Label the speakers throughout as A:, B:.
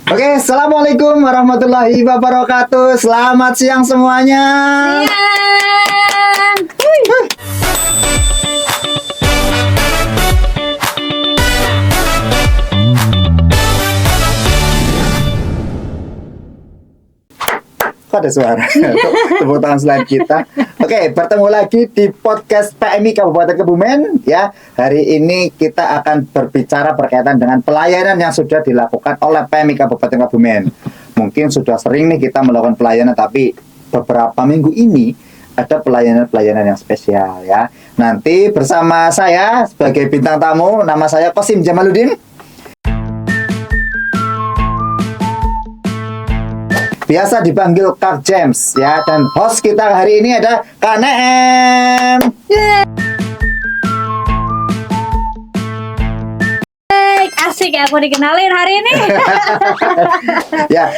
A: Oke, assalamualaikum warahmatullahi wabarakatuh. Selamat siang semuanya. Kok ada suara? Tepuk tangan selain kita. Oke, bertemu lagi di podcast PMI Kabupaten Kebumen ya. Hari ini kita akan berbicara berkaitan dengan pelayanan yang sudah dilakukan oleh PMI Kabupaten Kebumen. Mungkin sudah sering nih kita melakukan pelayanan, tapi beberapa minggu ini ada pelayanan-pelayanan yang spesial ya. Nanti bersama saya sebagai bintang tamu, nama saya Qasim Jamaluddin. Biasa dipanggil Kak James ya, dan host kita hari ini ada Kak Neem.
B: Asik ya, aku dikenalin hari ini.
A: Ya,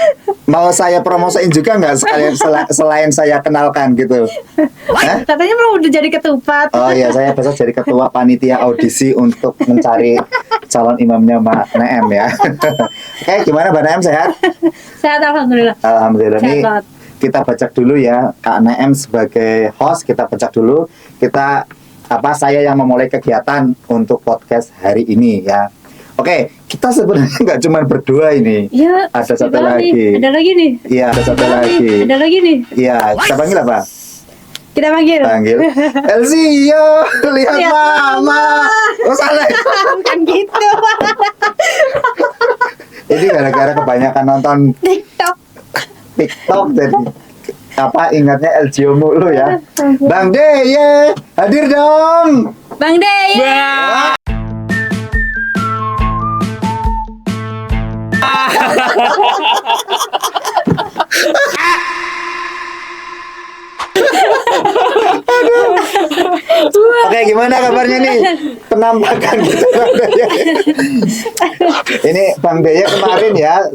A: mau saya promosiin juga nggak sekalian selain saya kenalkan gitu? Hah?
B: Katanya mau udah jadi ketupat.
A: Oh iya, saya besok jadi ketua panitia audisi untuk mencari calon imamnya Mbak Neem ya. Oke, gimana Mbak Neem, sehat?
B: Sehat, alhamdulillah.
A: Alhamdulillah.
B: Sehat
A: Nih
B: banget.
A: kita bacak dulu ya, Kak Neem sebagai host, kita bacak dulu. Saya yang memulai kegiatan untuk podcast hari ini ya. Oke, kita sebenarnya nggak cuma berdua ini.
B: Ya,
A: Ada satu
B: gimana
A: lagi.
B: nih? Ada lagi nih.
A: Iya, ada satu lagi.
B: Ada lagi nih.
A: Iya, kita panggil apa?
B: Kita panggil.
A: Panggil Elzio, lihat
B: Lihat
A: mama. Oh salah.
B: Bukan gitu.
A: Ini gara-gara kebanyakan nonton
B: TikTok.
A: TikTok jadi ingatnya Elzio mulu ya. Bang Deye, hadir dong.
B: Bang Dey.
A: Oke, gimana kabarnya nih? Penampakan gitu Bang Deye. Ini Bang Deye kemarin ya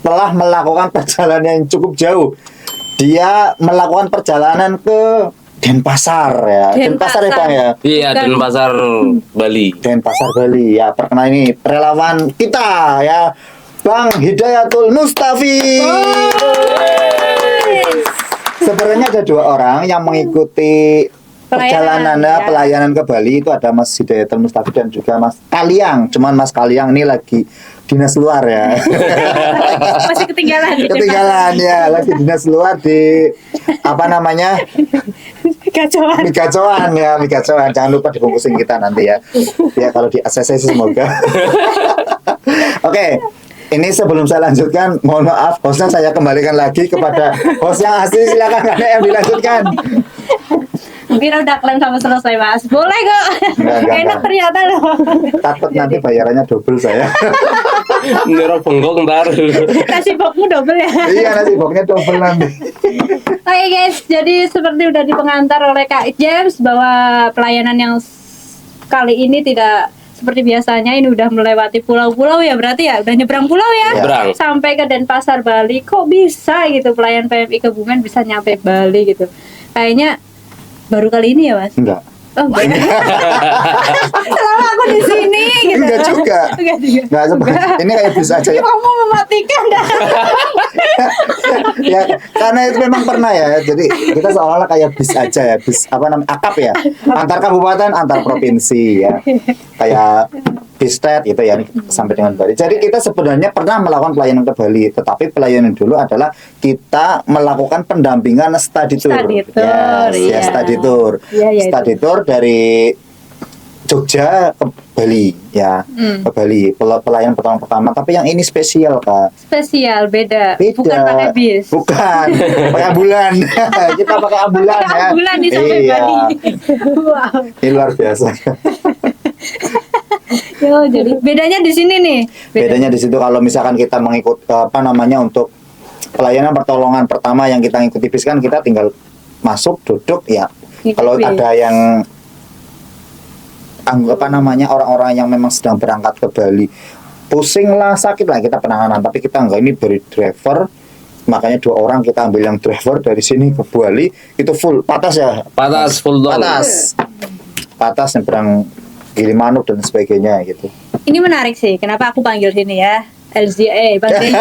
A: telah melakukan perjalanan yang cukup jauh. Dia melakukan perjalanan ke Denpasar ya. Denpasar ya Bang ya.
C: Iya, Denpasar Bali.
A: Denpasar Bali ya. Perkenalkan ini relawan kita ya, Bang Hidayatul Mustafi. Sebenarnya ada dua orang yang mengikuti pelayanan ke Bali. Itu ada Mas Hidayatul Mustafi dan juga Mas Kaliang. Cuman Mas Kaliang ini lagi dinas luar ya.
B: Masih ketinggalan.
A: Ketinggalan ya, lagi dinas luar di
B: Kacauan.
A: mie kacauan. Jangan lupa dibungkusin kita nanti ya. Ya kalau di ACC semoga. Oke. Ini sebelum saya lanjutkan, mohon maaf, hostnya saya kembalikan lagi kepada host yang asli. Silakan Kak Neem dilanjutkan.
B: Mungkin udah kalian sama selesai, Mas. Boleh kok.
A: Enggak.
B: Enak ternyata loh.
A: Takut nanti bayarannya double saya.
C: Ngerok bengkok ntar.
B: Nasi bokmu double ya.
A: Iya, nasi boknya double nanti.
B: Oke guys, jadi seperti udah dipengantar oleh Kak James bahwa pelayanan yang kali ini tidak seperti biasanya, ini udah melewati pulau-pulau ya, berarti ya udah nyebrang pulau ya.
C: Nyebrang.
B: Sampai ke Denpasar Bali. Kok bisa gitu pelayan PMI Kebumen bisa nyampe Bali gitu. Kayaknya baru kali ini ya, Mas?
A: Enggak.
B: Oh, enggak. Selama aku di sini gitu.
A: Enggak juga. Enggak seperti ini, kayak bisa aja ya.
B: Kamu mematikan dah.
A: Ya, karena itu memang pernah ya. Jadi kita seolah-olah kayak bis aja ya, bis akap ya. Antar kabupaten, antar provinsi ya. Kayak Bistet gitu ya, sampai dengan Bali. Jadi kita sebenarnya pernah melakukan pelayanan ke Bali, tetapi pelayanan dulu adalah kita melakukan pendampingan study tour.
B: Study tour,
A: Yes,
B: iya.
A: study tour.
B: Iya,
A: Study tour dari Jogja ke Bali ya, ke Bali pelayanan pertama, tapi yang ini spesial Kak.
B: Spesial, beda.
A: Beda.
B: Bukan pakai bis.
A: Bukan, pakai ambulan. Kita pakai ambulan
B: Pakai
A: ya.
B: ambulan di sampai
A: Iya.
B: Bali. Wow.
A: Ini luar biasa.
B: Yo, jadi bedanya di sini nih.
A: Bedanya di situ kalau misalkan kita mengikut untuk pelayanan pertolongan pertama yang kita ngikuti bis kan kita tinggal masuk, duduk ya.
B: Ngikuti
A: Kalau
B: bis.
A: ada yang orang-orang yang memang sedang berangkat ke Bali, pusing lah, sakit lah, kita penanganan. Tapi kita enggak, ini dari driver, makanya 2 orang kita ambil yang driver dari sini ke Bali itu full patas ya,
C: Patas full tol.
A: patas nyebrang Gilimanuk dan sebagainya gitu.
B: Ini menarik sih, kenapa aku panggil sini ya. LZA Bang Denny.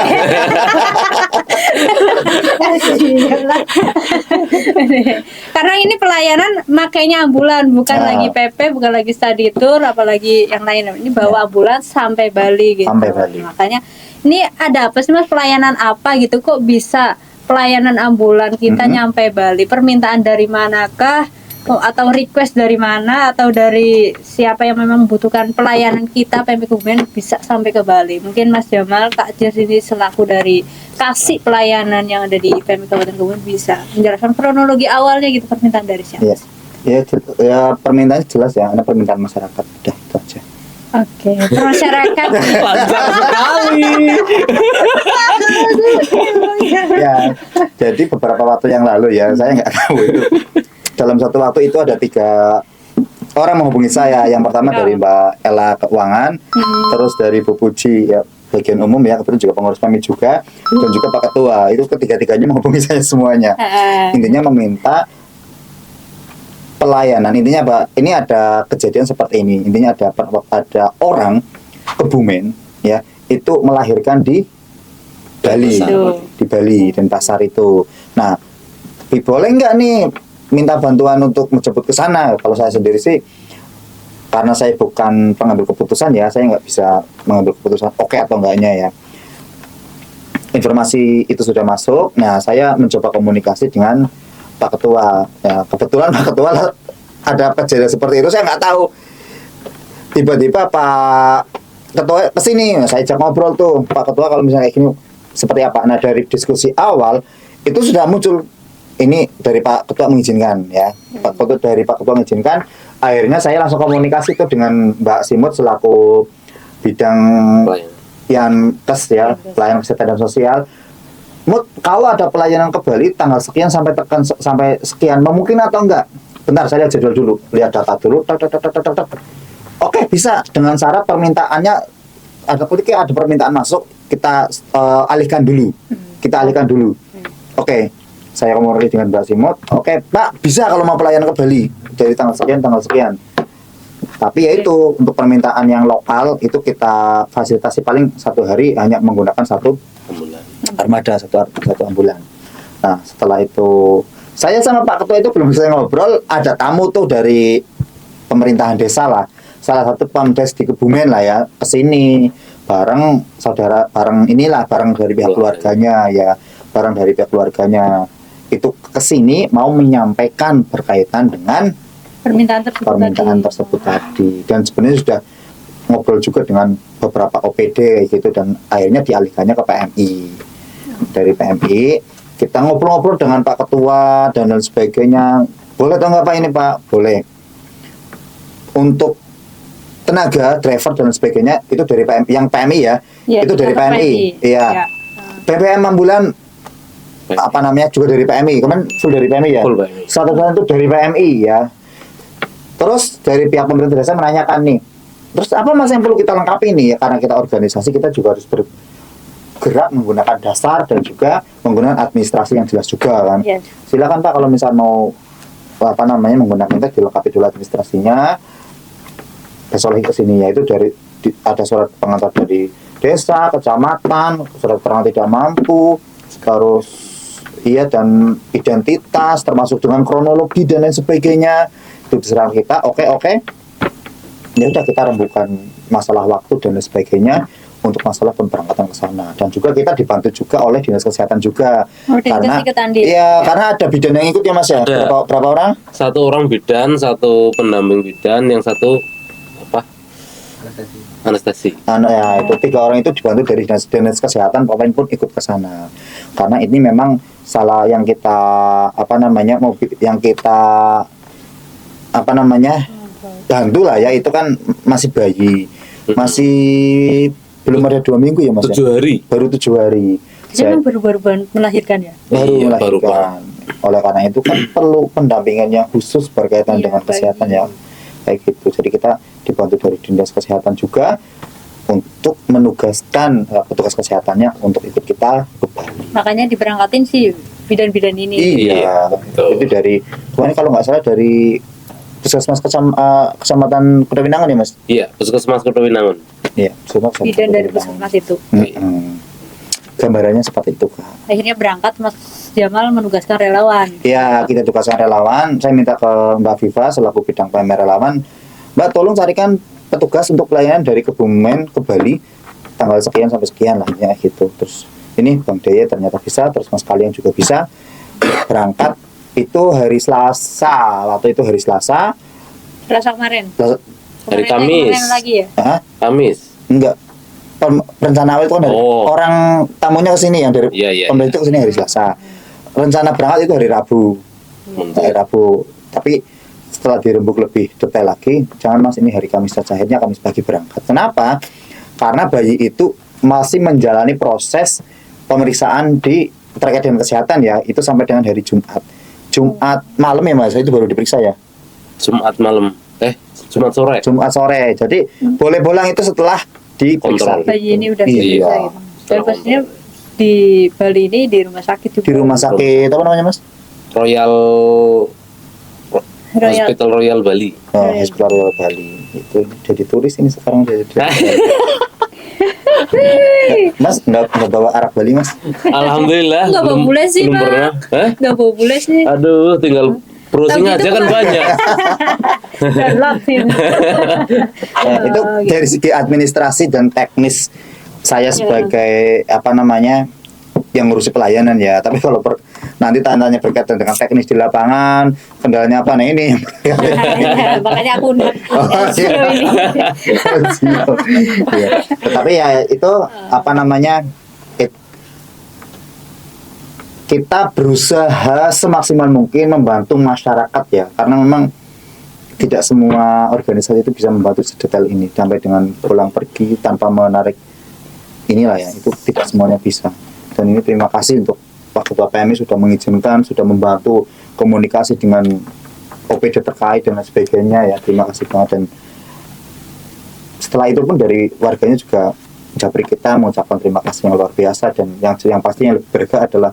B: Karena ini pelayanan makainya ambulan, bukan
A: Ah.
B: lagi PP, bukan lagi study tour, apalagi yang lain. Ini bawa ambulan sampai Bali gitu.
A: Sampai Bali.
B: Makanya ini ada apa sih Mas, pelayanan apa gitu kok bisa pelayanan ambulan kita nyampe Bali? Permintaan dari manakah? Atau request dari mana, atau dari siapa yang memang membutuhkan pelayanan kita PMI Kebumen bisa sampai ke Bali? Mungkin Mas Jamal, Kak Jes ini selaku dari kasih pelayanan yang ada di PMI Kabupaten Kebumen bisa menjelaskan kronologi awalnya gitu, permintaan dari siapa?
A: Yes. Ya permintaannya jelas ya, ada permintaan masyarakat. Udah itu aja.
B: Oke, masyarakat.
C: Lancar sekali.
A: Ya, jadi beberapa waktu yang lalu ya, saya nggak tahu itu. Dalam satu waktu itu ada 3 orang menghubungi saya. Yang pertama dari Mbak Ella Keuangan, terus dari Bu Puji ya bagian umum ya, kemudian juga pengurus PMI juga, dan juga Pak Ketua. Itu ketiga-tiganya menghubungi saya semuanya. Intinya meminta pelayanan. Intinya Pak, ini ada kejadian seperti ini. Intinya ada orang Kebumen ya, itu melahirkan di Bali, di Bali dan pasar itu. Nah, boleh nggak nih minta bantuan untuk menjemput ke sana? Kalau saya sendiri sih, karena saya bukan pengambil keputusan ya, saya nggak bisa mengambil keputusan oke atau enggaknya ya. Informasi itu sudah masuk. Nah, saya mencoba komunikasi dengan Pak Ketua. Ya, kebetulan Pak Ketua ada kejadian seperti itu, saya nggak tahu. Tiba-tiba Pak Ketua kesini, saya ajak ngobrol tuh, Pak Ketua kalau misalnya kayak gini seperti apa. Nah, dari diskusi awal itu sudah muncul. Ini dari Pak Ketua mengizinkan ya. Pak Ketua dari Pak Ketua mengizinkan. Akhirnya saya langsung komunikasi tuh dengan Mbak Simut selaku bidang yang tes ya, pelayanan kesehatan dan sosial. Mut, kalau ada pelayanan ke Bali tanggal sekian sampai sampai sekian, memungkin atau enggak? Bentar, saya lihat jadwal dulu, lihat data dulu. Oke, bisa, dengan syarat permintaannya ada permintaan masuk, kita alihkan dulu. Oke. Saya komunikasi dengan Mbak Simut. Oke, Pak, bisa kalau mau pelayanan ke Bali dari tanggal sekian. Tapi ya itu untuk permintaan yang lokal itu kita fasilitasi paling 1 hari hanya menggunakan 1 armada, satu ambulan. Nah, setelah itu saya sama Pak Ketua itu belum bisa ngobrol. Ada tamu tuh dari pemerintahan desa lah, salah satu pemdes di Kebumen lah ya, kesini bareng dari pihak keluarganya ya, itu kesini mau menyampaikan berkaitan dengan permintaan tersebut tadi. Dan sebenarnya sudah ngobrol juga dengan beberapa OPD gitu, dan akhirnya dialihkannya ke PMI. Dari PMI kita ngobrol-ngobrol dengan Pak Ketua dan lain sebagainya. Boleh atau enggak Pak ini Pak? Boleh. Untuk tenaga, driver dan sebagainya itu dari PMI, yang PMI ya, itu dari PMI. Iya. BBM ambulan juga dari PMI, kemarin full dari PMI ya. Satu itu dari PMI ya. Terus dari pihak pemerintah desa menanyakan nih, terus apa Mas yang perlu kita lengkapi nih ya, karena kita organisasi kita juga harus bergerak menggunakan dasar dan juga menggunakan administrasi yang jelas juga kan. Silakan Pak kalau misal mau menggunakan itu dilengkapi dulu administrasinya. Besok lagi kesini ya, itu ada surat pengantar dari desa, kecamatan, surat keterangan tidak mampu, terus dan identitas termasuk dengan kronologi dan lain sebagainya itu diserang kita. Oke ya udah, kita rembukan masalah waktu dan lain sebagainya untuk masalah pemberangkatan ke sana. Dan juga kita dibantu juga oleh dinas kesehatan juga, karena ada bidan yang ikut ya Mas ya. Berapa orang?
C: 1 orang bidan, 1 pendamping bidan, yang 1 anestesi.
A: Ya, itu 3 orang itu dibantu dari dinas kesehatan, pemain pun ikut ke sana. Karena ini memang salah yang kita bantu lah ya, itu kan masih bayi, masih belum ada 2 minggu ya Mas.
C: 7 hari.
A: Baru 7 hari.
B: Jadi baru melahirkan ya?
A: Baru melahirkan. Oleh karena itu kan perlu pendampingan yang khusus berkaitan dengan kesehatan ya. Kayak gitu. Jadi kita dibantu dari dinas kesehatan juga untuk menugaskan petugas kesehatannya untuk ikut kita ke Bali.
B: Makanya diberangkatin sih bidan-bidan ini.
A: Iya, itu dari kalau nggak salah dari Puskesmas Kecamatan Kuda Winangun ya Mas?
C: Iya, Puskesmas Kuda Winangun.
A: Iya, semua bisa
B: bidan
A: membantu
B: dari
A: tentang-
B: puskesmas itu.
A: Gambarannya seperti itu Kak.
B: Akhirnya berangkat Mas Jamal menugaskan relawan.
A: Ya, kita tugaskan relawan. Saya minta ke Mbak Viva selaku bidang PMR relawan, Mbak tolong carikan petugas untuk pelayanan dari Kebumen ke Bali tanggal sekian sampai sekian lah ya gitu. Terus ini Bang Deye ternyata bisa, terus Mas kalian juga bisa berangkat itu hari Selasa. Waktu itu hari Selasa.
B: Selasa kemarin.
C: Hari
B: Kemarin
C: Kamis.
B: lagi ya.
A: Hah?
C: Kamis.
A: Enggak. Rencana awal itu kan dari
C: Oh.
A: orang tamunya ke sini yang dari
C: Iya, iya,
A: pemerintah itu ke sini hari Selasa. Rencana berangkat itu hari Rabu. Hari Rabu. Tapi setelah dirembuk lebih detail lagi, jangan Mas ini hari Kamis saja. Akhirnya Kamis pagi berangkat. Kenapa? Karena bayi itu masih menjalani proses pemeriksaan di terkait dengan kesehatan ya. Itu sampai dengan hari Jumat. Jumat malam ya Mas, itu baru diperiksa ya.
C: Jumat malam. Jumat sore.
A: Jumat sore. Jadi boleh pulang itu setelah diperiksa.
C: Kontrol.
B: Bayi ini udah
A: Iya.
B: bisa gitu. Dan pastinya di Bali ini di rumah sakit juga.
A: Di rumah sakit apa namanya Mas?
C: Royal
B: Royal.
C: Hospital Royal Bali.
A: Oh, Hospital Royal Bali. Itu jadi turis ini sekarang jadi. Mas nggak bawa Arab Bali Mas?
C: Alhamdulillah.
B: Nggak bawa bule sih,
C: belum
B: Pak.
C: pernah. Hah?
B: Nggak bawa bule sih.
C: Aduh, tinggal browsing
B: Tapi itu
C: aja kan
B: bukan-
C: banyak.
B: Dan lapin.
A: Nah, itu
B: gitu.
A: dari segi administrasi dan teknis saya sebagai apa namanya yang ngurusi pelayanan ya. Tapi kalau nanti tanya berkaitan dengan teknis di lapangan, kendalanya apa? Nah ini.
B: Makanya aku
A: iya.
B: ini.
A: Iya. Tetapi ya itu apa namanya? Kita berusaha semaksimal mungkin membantu masyarakat ya, karena memang tidak semua organisasi itu bisa membantu sedetail ini sampai dengan pulang pergi tanpa menarik inilah ya, itu tidak semuanya bisa. Dan ini terima kasih untuk Pak Ketua PMI sudah mengizinkan, sudah membantu komunikasi dengan OPD terkait dan lain sebagainya ya, terima kasih banget. Dan setelah itu pun dari warganya juga japri kita mengucapkan terima kasih yang luar biasa, dan yang pastinya lebih berharga adalah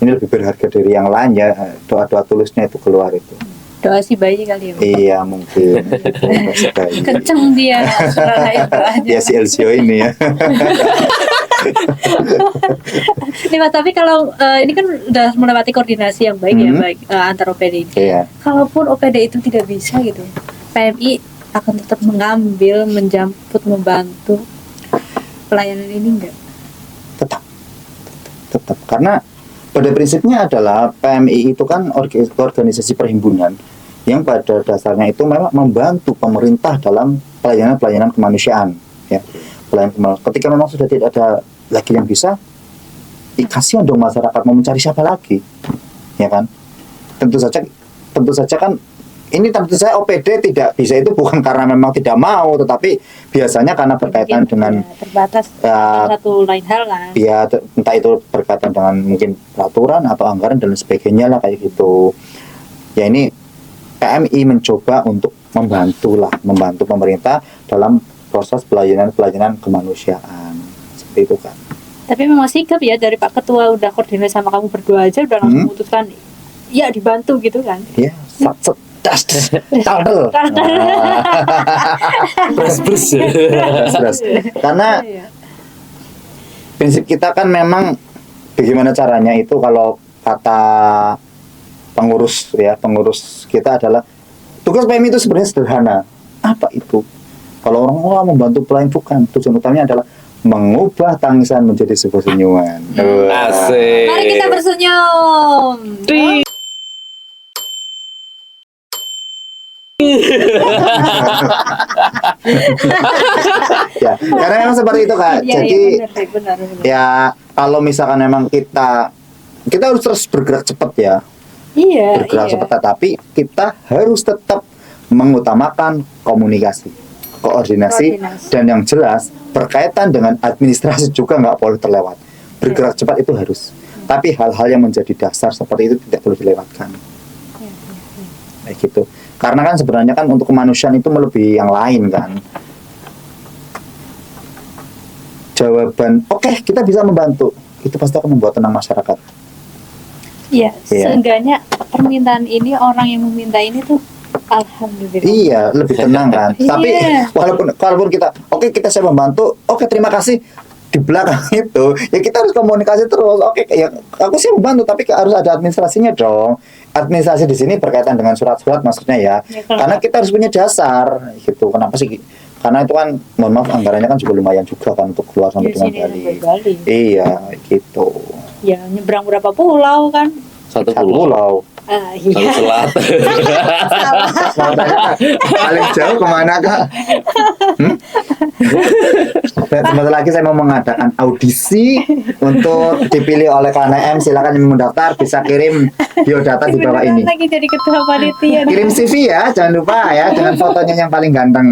A: ini lebih berharga dari yang lain ya, doa-doa tulusnya itu keluar itu.
B: Doa si bayi kali ya.
A: Iya mungkin. Doa si bayi.
B: Kenceng dia suaranya doanya.
A: Ya si Elcio ini ya.
B: Nih Mas, tapi kalau ini kan udah melewati koordinasi yang baik ya, baik antar OPD ini.
A: Iya.
B: Kalaupun OPD itu tidak bisa gitu, PMI akan tetap mengambil, menjemput, membantu pelayanan ini enggak?
A: Tetap karena pada prinsipnya adalah PMI itu kan organisasi perhimpunan yang pada dasarnya itu memang membantu pemerintah dalam pelayanan kemanusiaan ya. Ketika memang sudah tidak ada lagi yang bisa, kasihan dong masyarakat, mau mencari siapa lagi, ya kan? Tentu saja kan ini tentu saja OPD tidak bisa itu bukan karena memang tidak mau, tetapi biasanya karena berkaitan
B: Mungkin,
A: dengan
B: ya, terbatas satu lain hal kan.
A: ya entah itu berkaitan dengan mungkin peraturan atau anggaran dan sebagainya lah kayak gitu. Ya ini PMI mencoba untuk membantu pemerintah dalam proses pelayanan kemanusiaan seperti itu kan.
B: Tapi memang sikap ya dari Pak Ketua, udah koordinasi sama kamu berdua aja udah langsung memutuskan ya dibantu gitu kan.
A: Ya, taldel.
C: Bres.
A: Karena prinsip kita kan memang bagaimana caranya itu, kalau kata pengurus kita adalah tugas PMI itu sebenarnya sederhana. Apa itu? Kalau orang membantu pelayan, bukan, tujuan utamanya adalah mengubah tangisan menjadi sebuah senyuman.
C: Asik.
B: Mari kita bersenyum.
A: Ya, karena memang seperti itu Kak.
B: Iya,
A: Jadi
B: benar.
A: ya kalau misalkan memang kita harus terus bergerak cepat ya,
B: Iya.
A: bergerak cepat, tetapi kita harus tetap mengutamakan komunikasi, koordinasi, dan yang jelas berkaitan dengan administrasi juga nggak boleh terlewat. Bergerak cepat itu harus, tapi hal-hal yang menjadi dasar seperti itu tidak perlu dilewatkan. Kayak gitu. Karena kan sebenarnya kan untuk kemanusiaan itu melebihi yang lain kan. Jawaban oke, kita bisa membantu, itu pasti akan membuat tenang masyarakat.
B: Iya,
A: Iya.
B: seenggaknya permintaan ini, orang yang meminta ini tuh Alhamdulillah.
A: Iya, lebih tenang kan. Tapi
B: Iya.
A: walaupun kita kita saya membantu, terima kasih, di belakang itu ya kita harus komunikasi terus. Ya aku sih membantu, tapi harus ada administrasinya dong. Administrasi di sini berkaitan dengan surat-surat maksudnya ya.
B: Ya, kalau-
A: Karena kita harus punya dasar gitu. Kenapa sih? Karena itu kan mohon maaf anggarannya kan juga lumayan juga kan untuk keluar sampai
B: Di
A: dengan
B: sini
A: Bali.
B: sampai Bali.
A: Iya, gitu.
B: Ya nyebrang berapa pulau kan?
C: Satu
A: Satu
C: pulau,
A: pulau.
C: satu
B: Iya.
C: selat.
A: Mau tanya, Kak, paling jauh kemana Kak? Dan sebentar lagi saya mau mengadakan audisi untuk dipilih oleh KNM. Silakan yang mendaftar bisa kirim biodata di bawah
B: Beneran
A: ini.
B: lagi jadi ketua panitia.
A: Kirim CV ya, jangan lupa ya, dengan fotonya yang paling ganteng.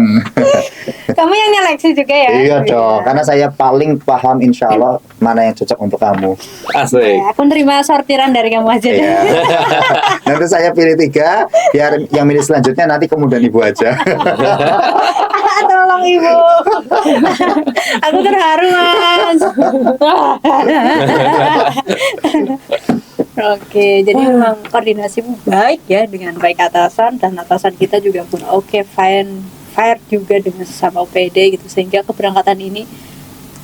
B: Kamu yang nyeleksi juga ya?
A: Iya dong, karena saya paling paham insya Allah mana yang cocok untuk kamu.
C: Asik.
B: Ya, aku nerima sortiran dari kamu aja deh.
A: Iya. Nanti saya pilih 3, biar yang milih selanjutnya nanti kemudian ibu aja.
B: Tolong ibu. Aku terharu mas. Oke, jadi memang koordinasimu baik ya dengan baik atasan dan atasan kita juga pun oke, fine, fair juga dengan sesama OPD gitu, sehingga keberangkatan ini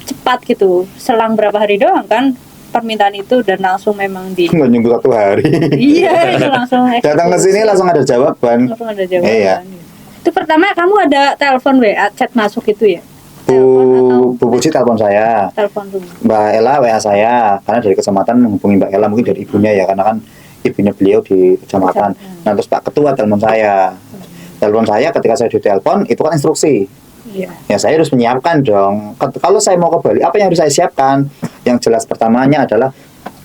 B: cepat gitu, selang berapa hari doang kan permintaan itu dan langsung memang di
A: Nggak nyunggu 1 hari.
B: iya itu langsung
A: Datang ke sini langsung ada jawaban.
B: langsung ada jawaban.
A: Iya.
B: Itu pertama kamu ada telepon WA chat masuk itu ya? Telepon
A: Bu Puji telepon saya,
B: telepon dulu.
A: Mbak Ella WA saya, karena dari kecamatan menghubungi Mbak Ella mungkin dari ibunya ya, karena kan ibunya beliau di kecamatan. Nah terus Pak Ketua telepon saya, ketika saya ditelepon itu kan instruksi.
B: Iya.
A: Ya saya harus menyiapkan dong. Kalau saya mau ke Bali, apa yang harus saya siapkan? Yang jelas pertamanya adalah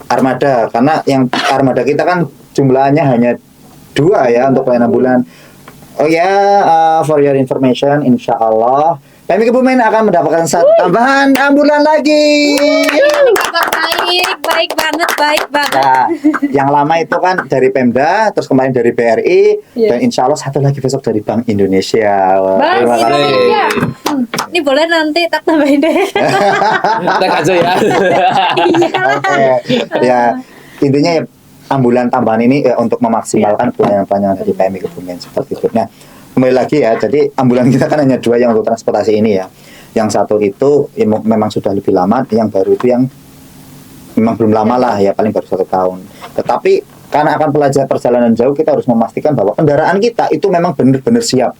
A: armada, karena yang armada kita kan jumlahnya hanya 2 ya untuk pelayanan bulan. Oh ya, for your information, insya Allah PMI Kebumen akan mendapatkan 1 tambahan ambulan lagi.
B: Ini kabar baik banget.
A: Nah, yang lama itu kan dari Pemda, terus kemarin dari BRI,
B: Iya.
A: dan insya Allah 1 lagi besok dari Bank Indonesia. Wah,
B: Bang
A: terima kasih.
B: Indonesia. Ini boleh nanti tak tambahin deh.
C: Tag aja ya.
A: Oke, ya intinya ya ambulan tambahan ini untuk memaksimalkan pelayanan-pelayanan dari PMI Kebumen seperti itu. Nah, kembali lagi ya, jadi ambulan kita kan hanya 2 yang untuk transportasi ini ya. Yang 1 itu ya, memang sudah lebih lama, yang baru itu yang memang belum lama lah ya, paling baru 1 tahun. Tetapi karena akan perjalanan jauh, kita harus memastikan bahwa kendaraan kita itu memang benar-benar siap,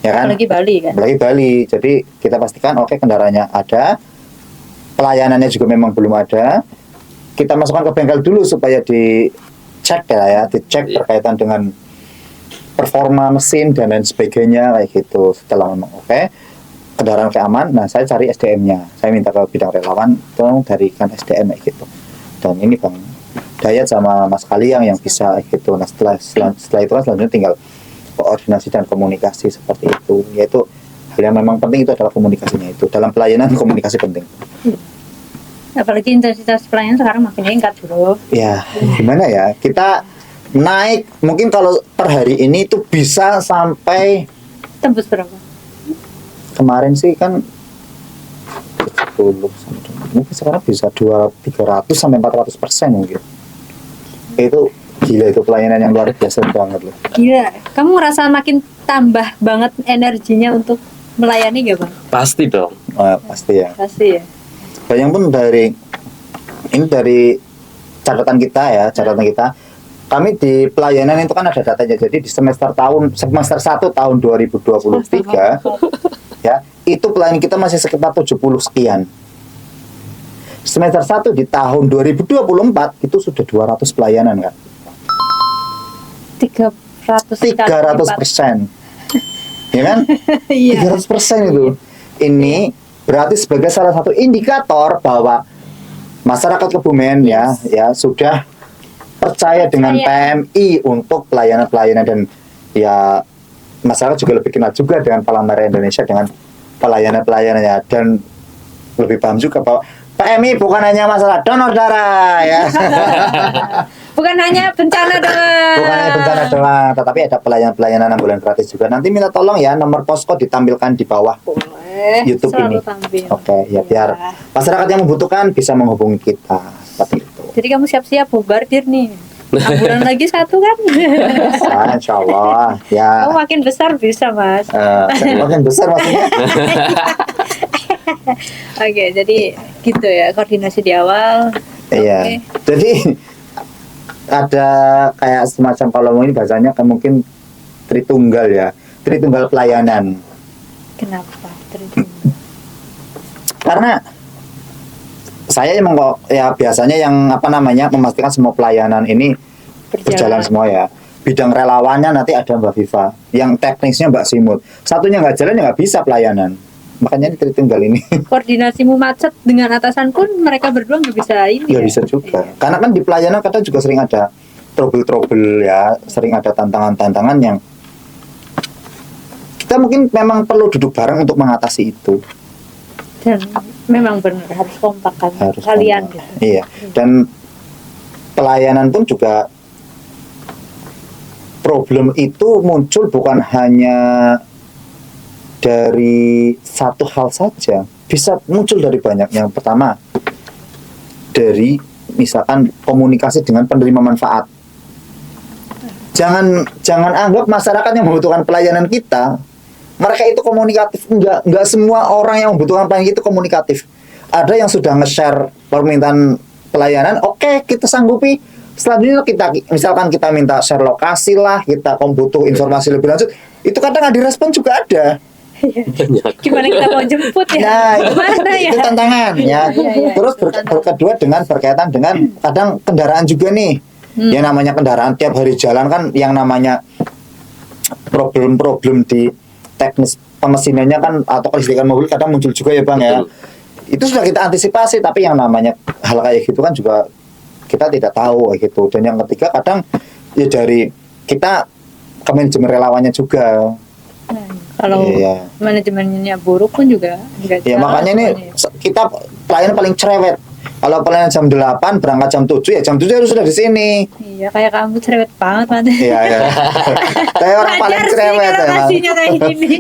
A: ya kan?
B: Apalagi Bali kan.
A: Apalagi Bali. Jadi kita pastikan kendaraannya ada, pelayanannya juga memang belum ada. Kita masukkan ke bengkel dulu supaya dicek
C: Iya.
A: berkaitan dengan performa mesin dan lain sebagainya kayak gitu. Setelah memang kendaraan aman, nah saya cari SDM-nya. Saya minta ke bidang relawan, tolong darikan SDM kayak gitu. Dan ini Bang Dayat sama Mas Kaliang yang bisa kayak gitu. Nah setelah itu kan selanjutnya tinggal koordinasi dan komunikasi seperti itu. Yaitu hal yang memang penting itu adalah komunikasinya itu. Dalam pelayanan komunikasi penting.
B: Apalagi intensitas pelayanan sekarang makin meningkat bro.
A: Ya, gimana ya? Kita naik mungkin kalau per hari ini itu bisa sampai
B: Tembus berapa?
A: kemarin sih kan 10 mungkin sekarang bisa 300 sampai 400% mungkin. Itu gila, itu pelayanan yang luar biasa banget loh.
B: Gila, kamu ngerasa makin tambah banget energinya untuk melayani gak bang?
C: Pasti dong.
A: Pasti ya.
B: Pasti ya.
A: Bayang pun dari catatan kita, kami di pelayanan itu kan ada datanya. Jadi di semester 1 tahun 2023 ya, itu pelayanan kita masih sekitar 70 sekian. Semester 1 di tahun 2024 itu sudah 200 pelayanan kan. 300%. Ya kan?
B: Iya.
A: 300% itu. Ini berarti sebagai salah satu indikator bahwa masyarakat Kebumen ya sudah percaya dengan PMI untuk pelayanan-pelayanan, dan ya masyarakat juga lebih kenal juga dengan Palang Merah Indonesia dengan pelayanan-pelayanannya, dan lebih paham juga bahwa PMI bukan hanya masalah donor darah ya.
B: Bukan hanya bencana doang.
A: Bukan hanya bencana doang, tetapi ada pelayanan-pelayanan ambulan gratis juga. Nanti minta tolong ya, nomor posko ditampilkan di bawah
B: Boleh.
A: YouTube
B: Selalu
A: ini.
B: tampil.
A: Oke, ya biar masyarakat yang membutuhkan bisa menghubungi kita seperti itu.
B: Jadi kamu siap-siap bombardir nih. Ambulan lagi satu kan.
A: Bisa, insya Allah. Ya.
B: Oh, makin besar bisa, Mas.
A: Makin besar maksudnya.
B: Oke, jadi gitu ya koordinasi di awal.
A: Iya.
B: Oke.
A: Jadi ada kayak semacam kalau mau ini bahasanya kan mungkin Tritunggal ya. Tritunggal pelayanan.
B: Kenapa? Terus.
A: Karena saya emang kok ya biasanya yang apa namanya memastikan semua pelayanan ini berjalan semua ya. Bidang relawannya nanti ada Mbak Viva, yang teknisnya Mbak Simut. Satunya nggak jalan ya nggak bisa pelayanan. Makanya ini Tritunggal ini.
B: Koordinasimu macet dengan atasan pun mereka berdua nggak bisa ini.
A: Ya bisa juga. Karena kan di pelayanan kadang juga sering ada trouble-trouble ya, sering ada tantangan-tantangan yang kita mungkin memang perlu duduk bareng untuk mengatasi itu.
B: Dan memang benar harus kompak kan
A: Harus
B: kalian.
A: kompak.
B: Gitu.
A: Iya. Dan pelayanan pun juga problem itu muncul bukan hanya dari satu hal saja, bisa muncul dari banyak. Yang pertama dari misalkan komunikasi dengan penerima manfaat. Jangan anggap masyarakat yang membutuhkan pelayanan kita mereka itu komunikatif. Enggak semua orang yang membutuhkan pelayanan itu komunikatif. Ada yang sudah nge-share permintaan pelayanan, oke, kita sanggupi. Selanjutnya misalkan kita minta share lokasi lah, kita butuh informasi lebih lanjut, itu kadang nggak direspon juga ada.
B: Gimana kita mau jemput ya?
A: Nah,
B: Gimana ya?
A: itu tantangan ya.
B: Iya.
A: Terus kedua dengan berkaitan dengan kadang kendaraan juga nih. Yang namanya kendaraan tiap hari jalan kan yang namanya problem-problem di teknis pemesinannya kan atau kelistrikan mobil kadang muncul juga ya Bang ya. Itu sudah kita antisipasi, tapi yang namanya hal kayak gitu kan juga kita tidak tahu kayak gitu. Dan yang ketiga kadang ya dari kita ke manajemen relawannya juga.
B: Kalau
A: Iya.
B: manajemennya buruk pun juga nggak
A: Ya
B: jalan
A: makanya ini
B: semuanya.
A: kita pelayanan paling cerewet. Kalau pelayanan jam 8 berangkat jam 7 ya jam 7 harus sudah di sini.
B: Iya, kayak kamu cerewet banget, Mas.
A: Iya ya. Saya orang paling
B: Wajar sih
A: cerewet
B: kalau
A: emang.
B: ngasihnya kayak gini.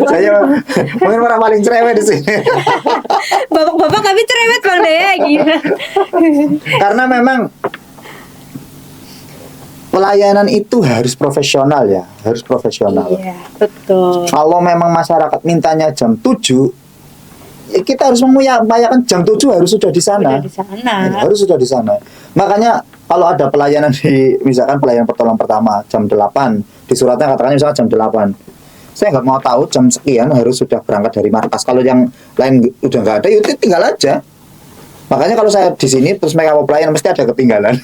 A: Saya mungkin orang paling cerewet di sini.
B: Bapak-bapak kami cerewet Bang Dea gila.
A: Karena memang pelayanan itu harus profesional ya, harus profesional.
B: Iya, betul.
A: Kalau memang masyarakat mintanya jam 7, ya kita harus mengupayakan jam 7 harus sudah di sana.
B: Udah di sana.
A: Ya, harus sudah di sana. Makanya kalau ada pelayanan di misalkan pelayanan pertolongan pertama jam 8, di suratnya katakan misalkan jam 8. Saya nggak mau tahu jam sekian harus sudah berangkat dari markas. Kalau yang lain udah nggak ada, yaudah tinggal aja. Makanya kalau saya di sini terus mereka mau pelayanan mesti ada ketinggalan.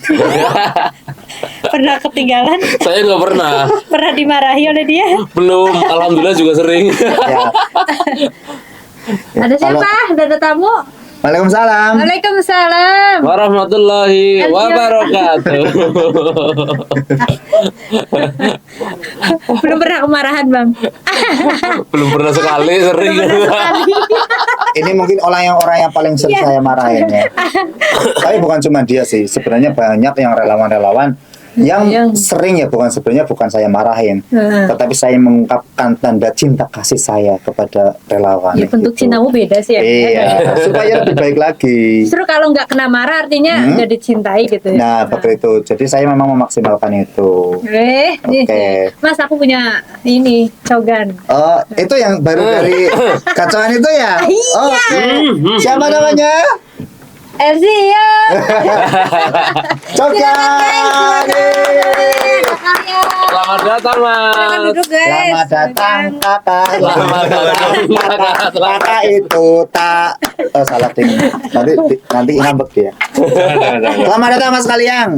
B: Pernah ketinggalan?
C: Saya nggak pernah.
B: Pernah dimarahi oleh dia?
C: Belum. Alhamdulillah juga sering.
A: Ya.
B: Ada siapa? Ada tamu?
A: Waalaikumsalam.
B: Waalaikumsalam.
C: Warahmatullahi wabarakatuh.
B: Belum pernah kemarahan, Bang.
C: Belum pernah sekali, sering.
A: Ini mungkin orang yang paling sering saya marahin ya. Tapi bukan cuma dia sih, sebenarnya banyak yang relawan-relawan yang sering ya bukan saya marahin, tetapi saya mengungkapkan tanda cinta kasih saya kepada relawan.
B: Ya, bentuk
A: gitu.
B: cintamu beda sih ya.
A: Iya, supaya lebih baik lagi.
B: Justru kalau nggak kena marah artinya udah dicintai gitu ya.
A: Nah, begitu. Jadi saya memang memaksimalkan itu. Oke.
B: Mas aku punya ini cogan.
A: Oh, itu yang baru dari kacauan itu ya? Oh, oke. Siapa namanya?
B: Elsia.
A: Cogan.
C: Selamat datang, Mas.
B: Silakan duduk guys.
A: Selamat datang kakak.
C: Selamat datang, kakak.
A: Kakak itu tak salah ting. Nanti ngambek dia. Selamat datang Mas Kaliang.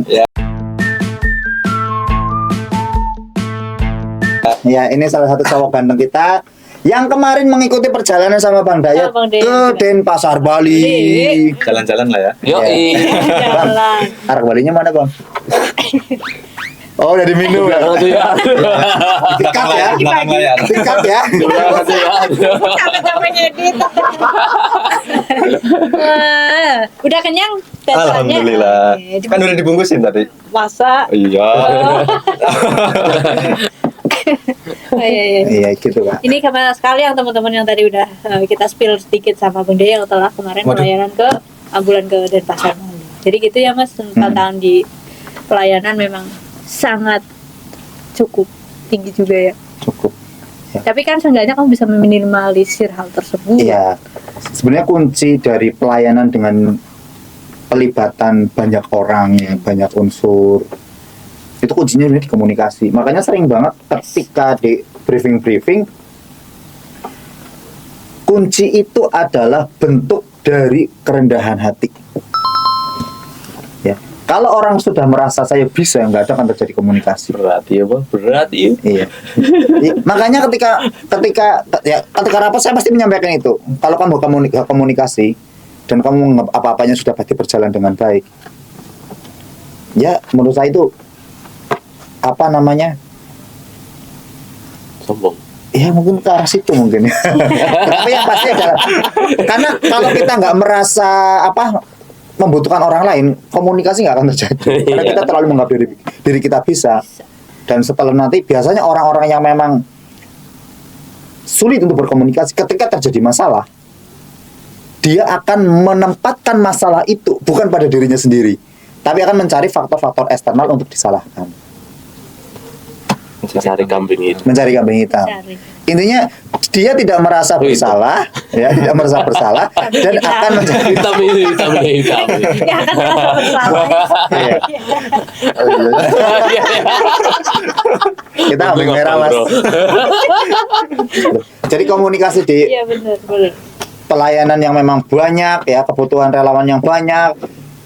A: Ya, ini salah satu cowok ganteng kita yang kemarin mengikuti perjalanan sama Bang Dayat
B: Sama Bang Dayat.
A: ke Denpasar, Bali.
D: Jalan-jalan lah ya.
C: Yoi.
B: Jalan.
A: Arek Balinya mana, Bang? Oh, udah diminum ya.
C: Belakang ya.
A: Dikat ya.
D: Belakang layar.
A: Dikat ya.
B: Capek-capek ngedit. Udah kenyang? Dasarnya?
D: Alhamdulillah.
B: Oke,
D: Kan udah dibungkusin tadi.
B: Masa?
D: Iya.
B: Oh, iya.
A: Iya, gitu, Pak.
B: Ini sama sekali yang teman-teman yang tadi udah kita spill sedikit sama Bang Dea yang telah kemarin
D: Waduh.
B: pelayanan ke ambulan ke Denpasar. Jadi gitu ya Mas, tantangan di pelayanan memang sangat cukup tinggi juga ya.
A: Cukup.
B: Tapi kan seenggaknya kamu bisa meminimalisir hal tersebut.
A: Iya. Sebenarnya kunci dari pelayanan dengan pelibatan banyak orang ya, banyak unsur. Itu kuncinya sebenarnya di komunikasi. Makanya sering banget ketika di briefing kunci itu adalah bentuk dari kerendahan hati. Ya. Kalau orang sudah merasa saya bisa, nggak ada akan terjadi komunikasi.
C: Berat ya Bang, berat ya.
A: Iya. Makanya ketika rapat saya pasti menyampaikan itu. Kalau kamu komunikasi dan kamu apa-apanya sudah pasti berjalan dengan baik. Ya, menurut saya itu apa namanya?
C: Sombong.
A: Ya mungkin ke arah situ mungkin. Tapi yang pasti adalah karena kalau kita nggak merasa membutuhkan orang lain, komunikasi nggak akan terjadi. Karena kita terlalu menganggap diri kita bisa. Dan setelah nanti biasanya orang-orang yang memang sulit untuk berkomunikasi ketika terjadi masalah, dia akan menempatkan masalah itu bukan pada dirinya sendiri, tapi akan mencari faktor-faktor eksternal untuk disalahkan.
C: Mencari kambing itu.
A: Mencari kambing hitam.
B: Cari.
A: Intinya dia tidak merasa bersalah, ya tidak merasa bersalah dan akan mencari
C: Hitam itu, hitam.
B: Ya kan merasa bersalah.
A: Iya. Kita kambing merah mas. Jadi komunikasi di
B: Iya benar.
A: pelayanan yang memang banyak ya, kebutuhan relawan yang banyak